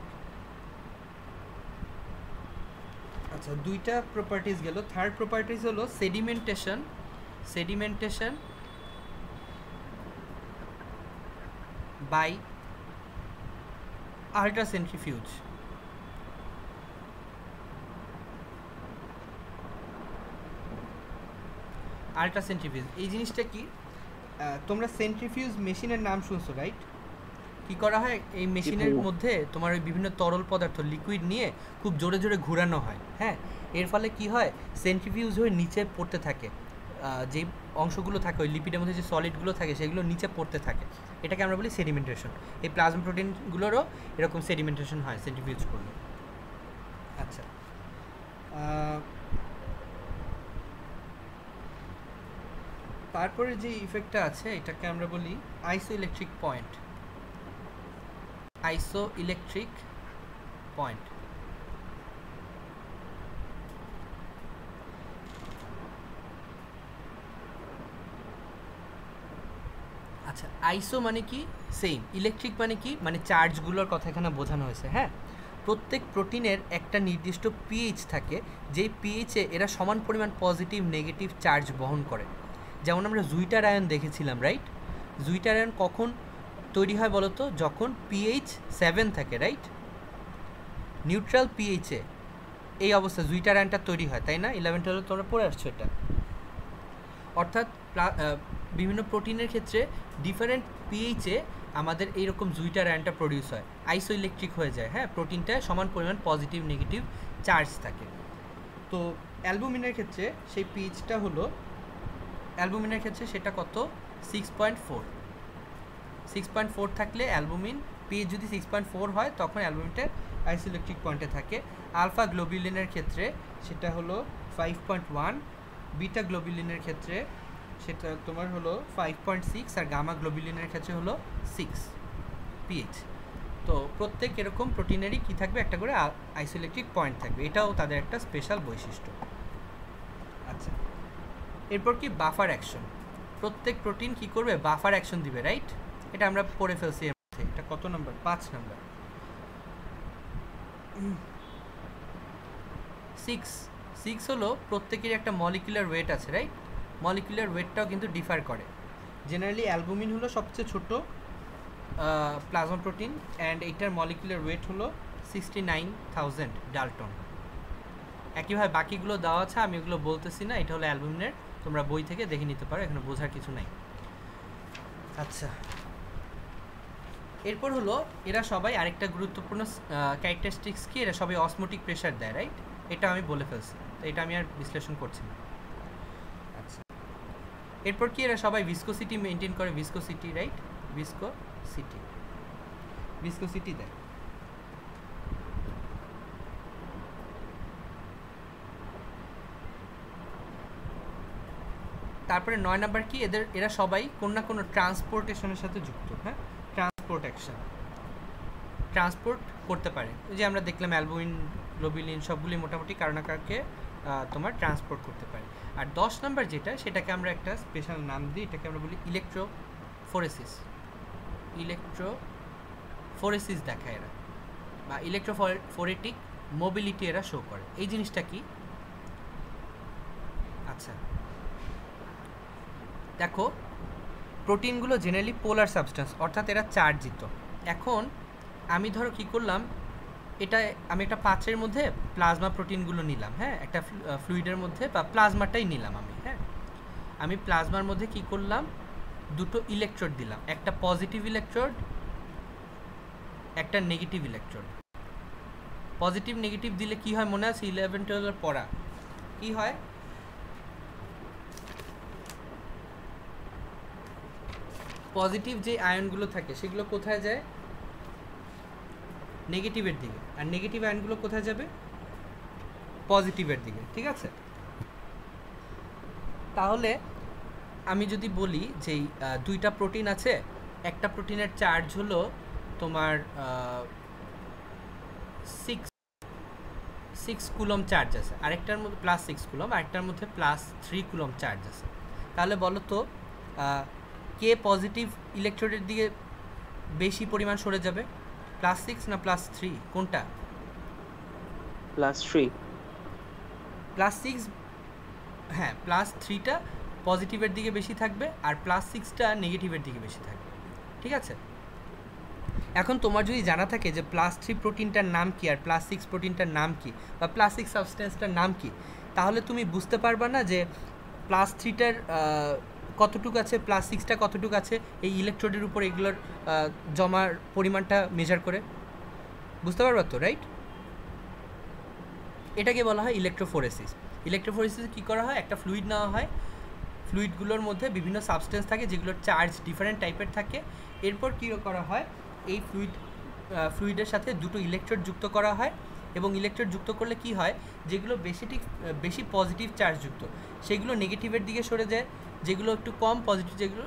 আচ্ছা, দুইটা প্রপার্টিজ গেল। থার্ড প্রপার্টিজ হলো সেডিমেন্টেশন বাই আল্ট্রাসেন্ট্রিফিউজ। এই জিনিসটা কি? তোমরা সেন্ট্রিফিউজ মেশিনের নাম শুনছো, রাইট? কি করা হয়, এই মেশিনের মধ্যে তোমার ওই বিভিন্ন তরল পদার্থ, লিকুইড নিয়ে খুব জোরে জোরে ঘোরানো হয়। হ্যাঁ, এর ফলে কি হয়, সেন্ট্রিফিউজ হয়ে নিচে পড়তে থাকে, যে অংশগুলো থাকে ওই লিপিডের মধ্যে যে সলিডগুলো থাকে সেগুলো নিচে পড়তে থাকে। এটাকে আমরা বলি সেডিমেন্টেশন। এই প্লাজমা প্রোটিনগুলোরও এরকম সেডিমেন্টেশন হয় সেন্ট্রিফিউজ করলে। আচ্ছা, তারপরে যে ইফেক্টটা আছে এটাকে আমরা বলি আইসোইলেকট্রিক পয়েন্ট। আচ্ছা, আইসো মানে কি? সেম। ইলেকট্রিক মানে কি? মানে চার্জগুলোর কথা এখানে বোঝানো হয়েছে। হ্যাঁ, প্রত্যেক প্রোটিনের একটা নির্দিষ্ট পিএইচ থাকে, যেই পিএইচে এরা সমান পরিমাণ পজিটিভ নেগেটিভ চার্জ বহন করে। যেমন আমরা জুইটার আয়ন দেখেছিলাম, রাইট? জুইটার আয়ন কখন তৈরি হয় বলো তো? যখন পিএইচ 7 থাকে, রাইট? নিউট্রাল পিএইচে এই অবস্থা জুইটার আয়নটা তৈরি হয়, তাই না? 11-12 তোমরা পড়ে আসছো এটা। অর্থাৎ বিভিন্ন প্রোটিনের ক্ষেত্রে ডিফারেন্ট পিএইচে আমাদের এইরকম জুইটার আয়নটা প্রডিউস হয়, আইসোইলেকট্রিক হয়ে যায়। হ্যাঁ, প্রোটিনটায় সমান পরিমাণ পজিটিভ নেগেটিভ চার্জ থাকে। তো অ্যালবুমিনের ক্ষেত্রে সেই পিএইচটা হলো, অ্যালবুমিনের ক্ষেত্রে সেটা কত? 6.4 থাকলে অ্যালবুমিন পিএইচ যদি 6.4 হয় তখন অ্যালবুমিনটা আইসোইলেকট্রিক পয়েন্টে থাকে। আলফা গ্লোবুলিনের ক্ষেত্রে সেটা হলো 5.1, বিটা গ্লোবুলিনের ক্ষেত্রে সেটা তোমার হলো 5.6, আর গামা গ্লোবুলিনের ক্ষেত্রে হলো 6 পিএইচ। তো প্রত্যেক এরকম প্রোটিনেরই কি থাকবে? একটা করে আইসোইলেকট্রিক পয়েন্ট থাকবে। এটাও তাদের একটা স্পেশাল বৈশিষ্ট্য। আচ্ছা, এরপর কি বাফার অ্যাকশন। প্রত্যেক প্রোটিন কি করবে? বাফার অ্যাকশন দিবে, রাইট? এটা আমরা পড়ে ফেলছি। এটা কত নাম্বার? 5 নাম্বার। 6 হলো প্রত্যেকের একটা মলিকুলার ওয়েট আছে, রাইট? মলিকুলার ওয়েটটাও কিন্তু ডিফার করে। জেনারেলি অ্যালবুমিন হলো সবচেয়ে ছোট প্লাজমা প্রোটিন, অ্যান্ড এইটার মলিকুলার ওয়েট হলো 69,000 ডাল্টন। একইভাবে বাকিগুলো দেওয়া আছে, আমি ওগুলো বলতেছি না। এটা হলো অ্যালবুমিনের, তোমরা বই থেকে দেখে নিতে পারো, এখানে বোঝার কিছু নাই। আচ্ছা, এরপর হলো এরা সবাই আরেকটা গুরুত্বপূর্ণ ক্যারেক্টারিস্টিক্স কি, এরা সবাই অসমোটিক প্রেশার দেয়, রাইট? এটা আমি বলে ফেলছি, তো এটা আমি আর বিশ্লেষণ করছি না। আচ্ছা, এরপর কি, এরা সবাই ভিসকোসিটি মেনটেন করে। Viscosity, right? ভিসকোসিটি দেয়। তারপরে 9 নাম্বার কি, এরা সবাই কোনো না কোনো ট্রান্সপোর্টেশনের সাথে যুক্ত। হ্যাঁ, ট্রান্সপোর্ট করতে পারে। ওই যে আমরা দেখলাম অ্যালবুমিন, গ্লোবিলিন সবগুলি মোটামুটি কারো না কারকে তোমার ট্রান্সপোর্ট করতে পারে। আর 10 নাম্বার যেটা, সেটাকে আমরা একটা স্পেশাল নাম দিই, এটাকে আমরা বলি ইলেকট্রোফোরেসিস দেখায় এরা, বা ইলেকট্রোফোরেটিক মোবিলিটি এরা শো করে। এই জিনিসটা কি? আচ্ছা দেখো, প্রোটিনগুলো জেনারেলি পোলার সাবস্টেন্স, অর্থাৎ এরা চার্জিত। এখন আমি ধরো কি করলাম, আমি একটা পাত্রের মধ্যে প্লাজমা প্রোটিনগুলো নিলাম। হ্যাঁ, একটা ফ্লুইডের মধ্যে বা প্লাজমাটাই নিলাম আমি। হ্যাঁ, আমি প্লাজমার মধ্যে কি করলাম, দুটো ইলেকট্রোড দিলাম, একটা পজিটিভ ইলেকট্রোড, একটা নেগেটিভ ইলেকট্রোড। পজিটিভ নেগেটিভ দিলে কি হয় মনে আছে 11-12 পড়া? কি হয়, পজিটিভ যে আয়নগুলো থাকে সেগুলো কোথায় যায়? নেগেটিভের দিকে। আর নেগেটিভ আয়নগুলো কোথায় যাবে? পজিটিভের দিকে। ঠিক আছে, তাহলে আমি যদি বলি যে দুইটা প্রোটিন আছে, একটা প্রোটিনের চার্জ হলো তোমার 6 কুলম চার্জ আছে, আরেকটার মধ্যে +6 কুলম, আরেকটার মধ্যে +3 কুলম চার্জ আছে। তাহলে বলো তো কে পজিটিভ ইলেকট্রোডের দিকে বেশি পরিমাণ সরে যাবে, +6 না +3? কোনটা? +3। +6, হ্যাঁ, +3টা পজিটিভের দিকে বেশি থাকবে, আর +6টা নেগেটিভের দিকে বেশি থাকবে। ঠিক আছে, এখন তোমার যদি জানা থাকে যে +3 প্রোটিনটার নাম কি আর +6 প্রোটিনটার নাম কি, বা +6 সাবস্টেন্সটার নাম কি, তাহলে তুমি বুঝতে পারবা না যে +3টার কতটুকু আছে, +6টা কতটুকু আছে, এই ইলেকট্রোডের উপর এগুলোর জমার পরিমাণটা মেজার করে বুঝতে পারবা তো, রাইট? এটাকে বলা হয় ইলেকট্রোফোরেসিস। ইলেকট্রোফোরেসিসে কী করা হয়, একটা ফ্লুইড নেওয়া হয়, ফ্লুইডগুলোর মধ্যে বিভিন্ন সাবস্টেন্স থাকে যেগুলোর চার্জ ডিফারেন্ট টাইপের থাকে। এরপর কী করা হয়, এই ফ্লুইডের সাথে দুটো ইলেকট্রোড যুক্ত করা হয়, এবং ইলেকট্রোড যুক্ত করলে কি হয়, যেগুলো বেশি পজিটিভ চার্জযুক্ত সেগুলো নেগেটিভের দিকে সরে যায়, যেগুলো একটু কম পজিটিভ, যেগুলো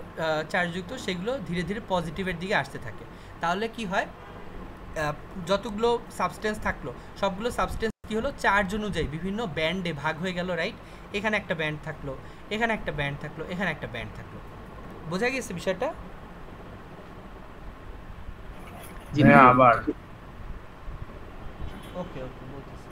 চার্জযুক্ত সেগুলো ধীরে ধীরে পজিটিভের দিকে আসতে থাকে। তাহলে কি হয়, যতগুলো সাবস্টেন্স থাকলো সবগুলো সাবস্টেন্স কী হলো, চার্জ অনুযায়ী বিভিন্ন ব্যান্ডে ভাগ হয়ে গেল, রাইট? এখানে একটা ব্যান্ড থাকলো, এখানে একটা ব্যান্ড থাকলো, এখানে একটা ব্যান্ড থাকলো। বোঝা গেছে বিষয়টা? আবার ওকে ওকে, বলতেছি।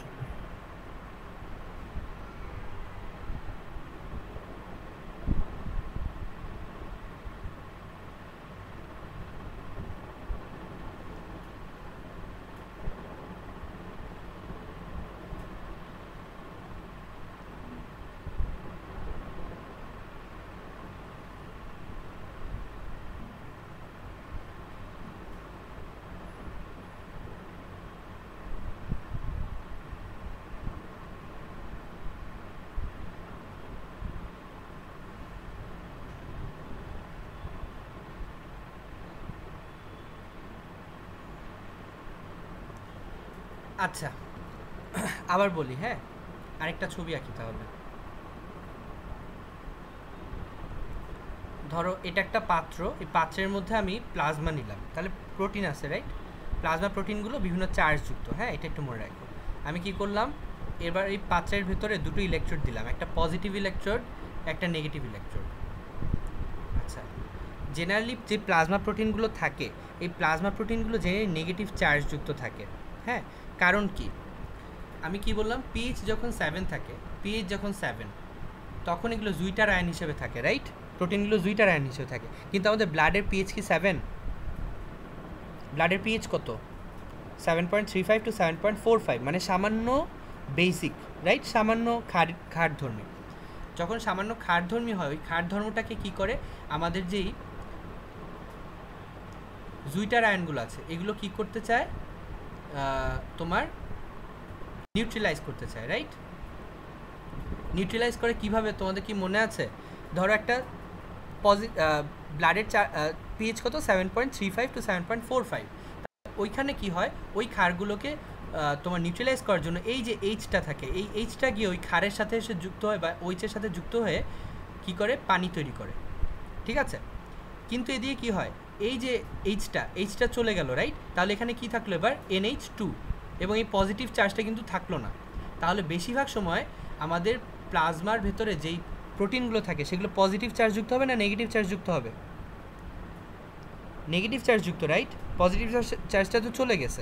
আচ্ছা, আবার বলি। হ্যাঁ, আরেকটা ছবি আঁকি তাহলে। ধরো এটা একটা পাত্র, এই পাত্রের মধ্যে আমি প্লাজমা নিলাম, তাহলে প্রোটিন আছে, রাইট? প্লাজমা প্রোটিনগুলো বিভিন্ন চার্জযুক্ত। হ্যাঁ, এটা একটু মনে রাখো। আমি কি করলাম, এবার এই পাত্রের ভেতরে দুটো ইলেকট্রোড দিলাম, একটা পজিটিভ ইলেকট্রোড, একটা নেগেটিভ ইলেকট্রোড। আচ্ছা, জেনারেলি যে প্লাজমা প্রোটিনগুলো থাকে, এই প্লাজমা প্রোটিনগুলো জেনারেলি নেগেটিভ চার্জযুক্ত থাকে। হ্যাঁ, কারণ কি, আমি কি বললাম, পিএইচ যখন 7 থাকে, পিএইচ যখন 7, তখন এগুলো জুইটার আয়ন হিসেবে থাকে, রাইট? প্রোটিনগুলো জুইটার আয়ন হিসেবে থাকে। কিন্তু আমাদের ব্লাডের পিএইচ কি 7? ব্লাডের পিএইচ কত? 7.35 to 7.45, মানে সামান্য বেসিক, রাইট? সামান্য ক্ষারধর্মী। যখন সামান্য ক্ষারধর্মী হয়, ওই ক্ষারধর্মটাকে কি করে, আমাদের যেই জুইটার আয়নগুলো আছে এগুলো কি করতে চায়, তোমার নিউট্রিলাইজ করতে চায়, রাইট? নিউট্রিলাইজ করে কিভাবে, তোমাদের কি মনে আছে? ধরো একটা ব্লাডের পিএইচ কত, 7.35 to 7.45, ওইখানে কি হয়, ওই ক্ষারগুলোকে তোমার নিউট্রিলাইজ করার জন্য এই যে এইচটা থাকে, এই এইচটা গিয়ে ওই ক্ষারের সাথে এসে যুক্ত হয়, বা ওইচের সাথে যুক্ত হয়ে কি করে, পানি তৈরি করে, ঠিক আছে। কিন্তু এদিকে কি হয়, এই যে এইচটা চলে গেল, রাইট। তাহলে এখানে কি থাকলো এবার, NH2, এবং এই পজিটিভ চার্জটা কিন্তু থাকলো না। তাহলে বেশিরভাগ সময় আমাদের প্লাজমার ভেতরে যেই প্রোটিনগুলো থাকে সেগুলো পজিটিভ চার্জ যুক্ত হবে না নেগেটিভ চার্জ যুক্ত হবে? নেগেটিভ চার্জ যুক্ত, রাইট। পজিটিভ চার্জটা তো চলে গেছে,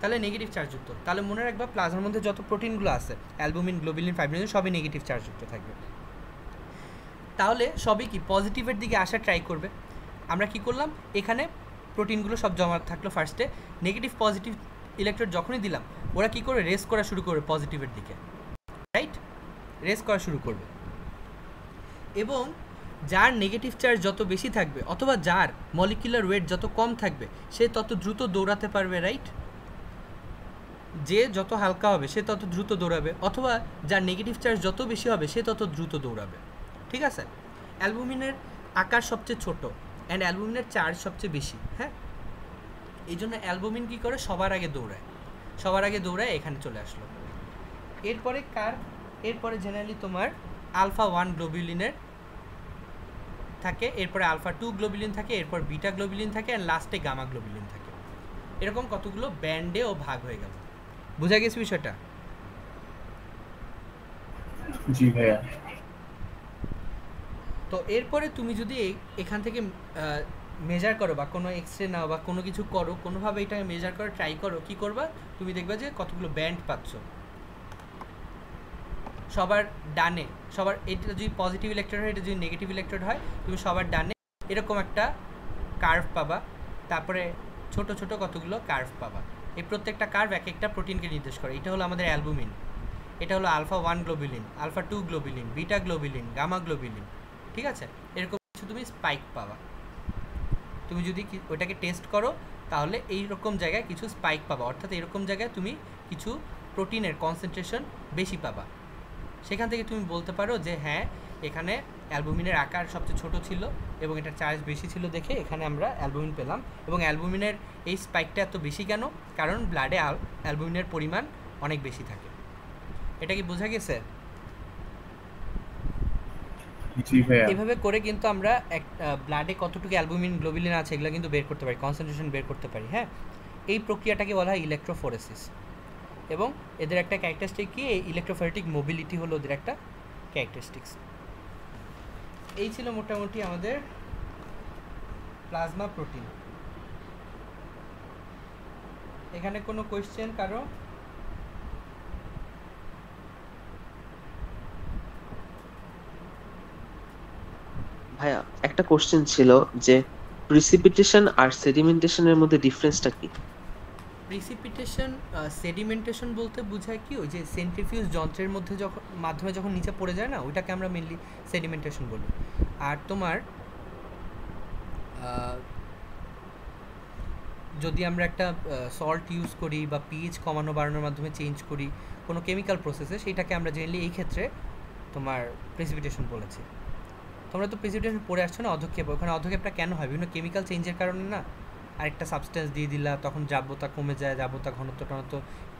তাহলে নেগেটিভ চার্জ যুক্ত। তাহলে মনে রাখবা প্লাজমার মধ্যে যত প্রোটিনগুলো আছে, অ্যালবুমিন, গ্লোবিলিন, ফাইব্রিনোজেন, সবই নেগেটিভ চার্জ যুক্ত থাকবে। তাহলে সবই কি পজিটিভের দিকে আসা ট্রাই করবে। আমরা কি করলাম, এখানে প্রোটিনগুলো সব জমা থাকলো ফার্স্টে, নেগেটিভ পজিটিভ ইলেকট্রোড যখনই দিলাম ওরা কি করে, রেস করা শুরু করবে পজিটিভের দিকে, রাইট। রেস করা শুরু করবে, এবং যার নেগেটিভ চার্জ যত বেশি থাকবে অথবা যার মলিকুলার ওয়েট যত কম থাকবে সে তত দ্রুত দৌড়াতে পারবে, রাইট। যে যত হালকা হবে সে তত দ্রুত দৌড়াবে, অথবা যার নেগেটিভ চার্জ যত বেশি হবে সে তত দ্রুত দৌড়াবে, ঠিক আছে। অ্যালবুমিনের আকার সবচেয়ে ছোট অ্যান্ড অ্যালবুমিনের চার্জ সবচেয়ে বেশি, হ্যাঁ। এই জন্য অ্যালবুমিন কী করে, সবার আগে দৌড়ায় এখানে চলে আসলো। এরপরে জেনারেলি তোমার আলফা 1 গ্লোবিউলিনের থাকে, এরপরে আলফা 2 গ্লোবিউলিন থাকে, এরপর বিটা গ্লোবিউলিন থাকে, আর লাস্টে গামা গ্লোবিউলিন থাকে। এরকম কতগুলো ব্যান্ডেও ভাগ হয়ে গেল। বুঝা গেছে বিষয়টা? জি ভাইয়া। তো এরপরে তুমি যদি এখান থেকে মেজার করো বা কোনো এক্সরে নাও বা কোনো কিছু করো, কোনোভাবে এটাকে মেজার করে ট্রাই করো, কি করবা, তুমি দেখবা যে কতগুলো ব্যান্ড পাচ্ছ সবার ডানে। সবার এটা যদি পজিটিভ ইলেকট্রোড হয়, এটা যদি নেগেটিভ ইলেকট্রোড হয়, তুমি সবার ডানে এরকম একটা কার্ভ পাবা, তারপরে ছোট ছোট কতগুলো কার্ভ পাবা। এই প্রত্যেকটা কার্ভ এক একটা প্রোটিনকে নির্দেশ করে। এটা হলো আমাদের অ্যালবুমিন, এটা হলো alpha 1 globulin, alpha 2 globulin, beta globulin, gamma globulin, ঠিক আছে। এরকম কিছু তুমি স্পাইক পাবা। তুমি যদি ওইটাকে টেস্ট করো তাহলে এইরকম জায়গায় কিছু স্পাইক পাবা, অর্থাৎ এরকম জায়গায় তুমি কিছু প্রোটিনের কনসেন্ট্রেশন বেশি পাবা। সেখান থেকে তুমি বলতে পারো যে হ্যাঁ, এখানে অ্যালবুমিনের আকার সবচেয়ে ছোট ছিল এবং এটার চার্জ বেশি ছিল দেখে এখানে আমরা অ্যালবুমিন পেলাম। এবং অ্যালবুমিনের এই স্পাইকটা এত বেশি কেন, কারণ ব্লাডে অ্যালবুমিনের পরিমাণ অনেক বেশি থাকে। এটা কি বোঝা গেছে? এভাবে করে কিন্তু আমরা ব্লাডে কতটুকু অ্যালবুমিন, গ্লোবিলিন আছে এগুলো কিন্তু বের করতে পারি, কনসেন্ট্রেশন বের করতে পারি, হ্যাঁ। এই প্রক্রিয়াটাকে বলা হয় ইলেকট্রোফোরেসিস। এবং এদের একটা ক্যারেক্টারিস্টিক কি, ইলেকট্রোফোরেটিক মোবিলিটি হলো ওদের একটা ক্যারেক্টারিস্টিক্স। এই ছিল মোটামুটি আমাদের প্লাজমা প্রোটিন। এখানে কোনো কোয়েশ্চেন কারো? ভাইয়া একটা কোশ্চেন ছিল যে প্রিসিপিটেশন আর সেডিমেন্টেশনের মধ্যে ডিফারেন্সটা কি? প্রিসিপিটেশন, সেডিমেন্টেশন বলতে বোঝায় কি, ওই যে সেন্ট্রিফিউজ যন্ত্রের মধ্যে মাধ্যমে যখন নিচে পড়ে যায় না, ওইটাকে আমরা মেনলি সেডিমেন্টেশন বলি। আর তোমার যদি আমরা একটা সল্ট ইউজ করি বা পিএইচ কমানো বাড়ানোর মাধ্যমে চেঞ্জ করি কোনো কেমিক্যাল প্রসেসে, সেইটাকে আমরা জেনারেলি এই ক্ষেত্রে তোমার প্রিসিপিটেশন বলেছি। তোমরা তো প্রিসিপিটেশন পড়ে আসছো না, অধক্ষেপ। ওখানে অধক্ষেপটা কেন হয়, বিভিন্ন কেমিক্যাল চেঞ্জের কারণে না। আরেকটা সাবস্টেন্স দিয়ে দিলা, তখন যাবতা কমে যায়, যাবতা ঘনত্ব টনত্ব,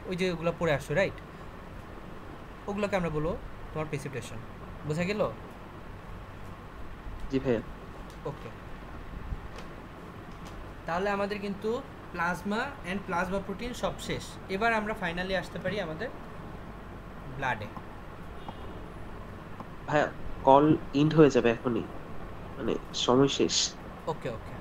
ওই যে ওগুলো পড়ে আসছো, রাইট। ওগুলোকে আমরা বলবো তোমার প্রিসিপিটেশন। বোঝা গেল? জি ভাইয়া। ওকে, তাহলে আমাদের কিন্তু প্লাজমা অ্যান্ড প্লাজমা প্রোটিন সব শেষ। এবার আমরা ফাইনালি আসতে পারি আমাদের ব্লাডে। ভাইয়া কল ইন্ড হয়ে যাবে এখনই, মানে সময় শেষ। ওকে ওকে।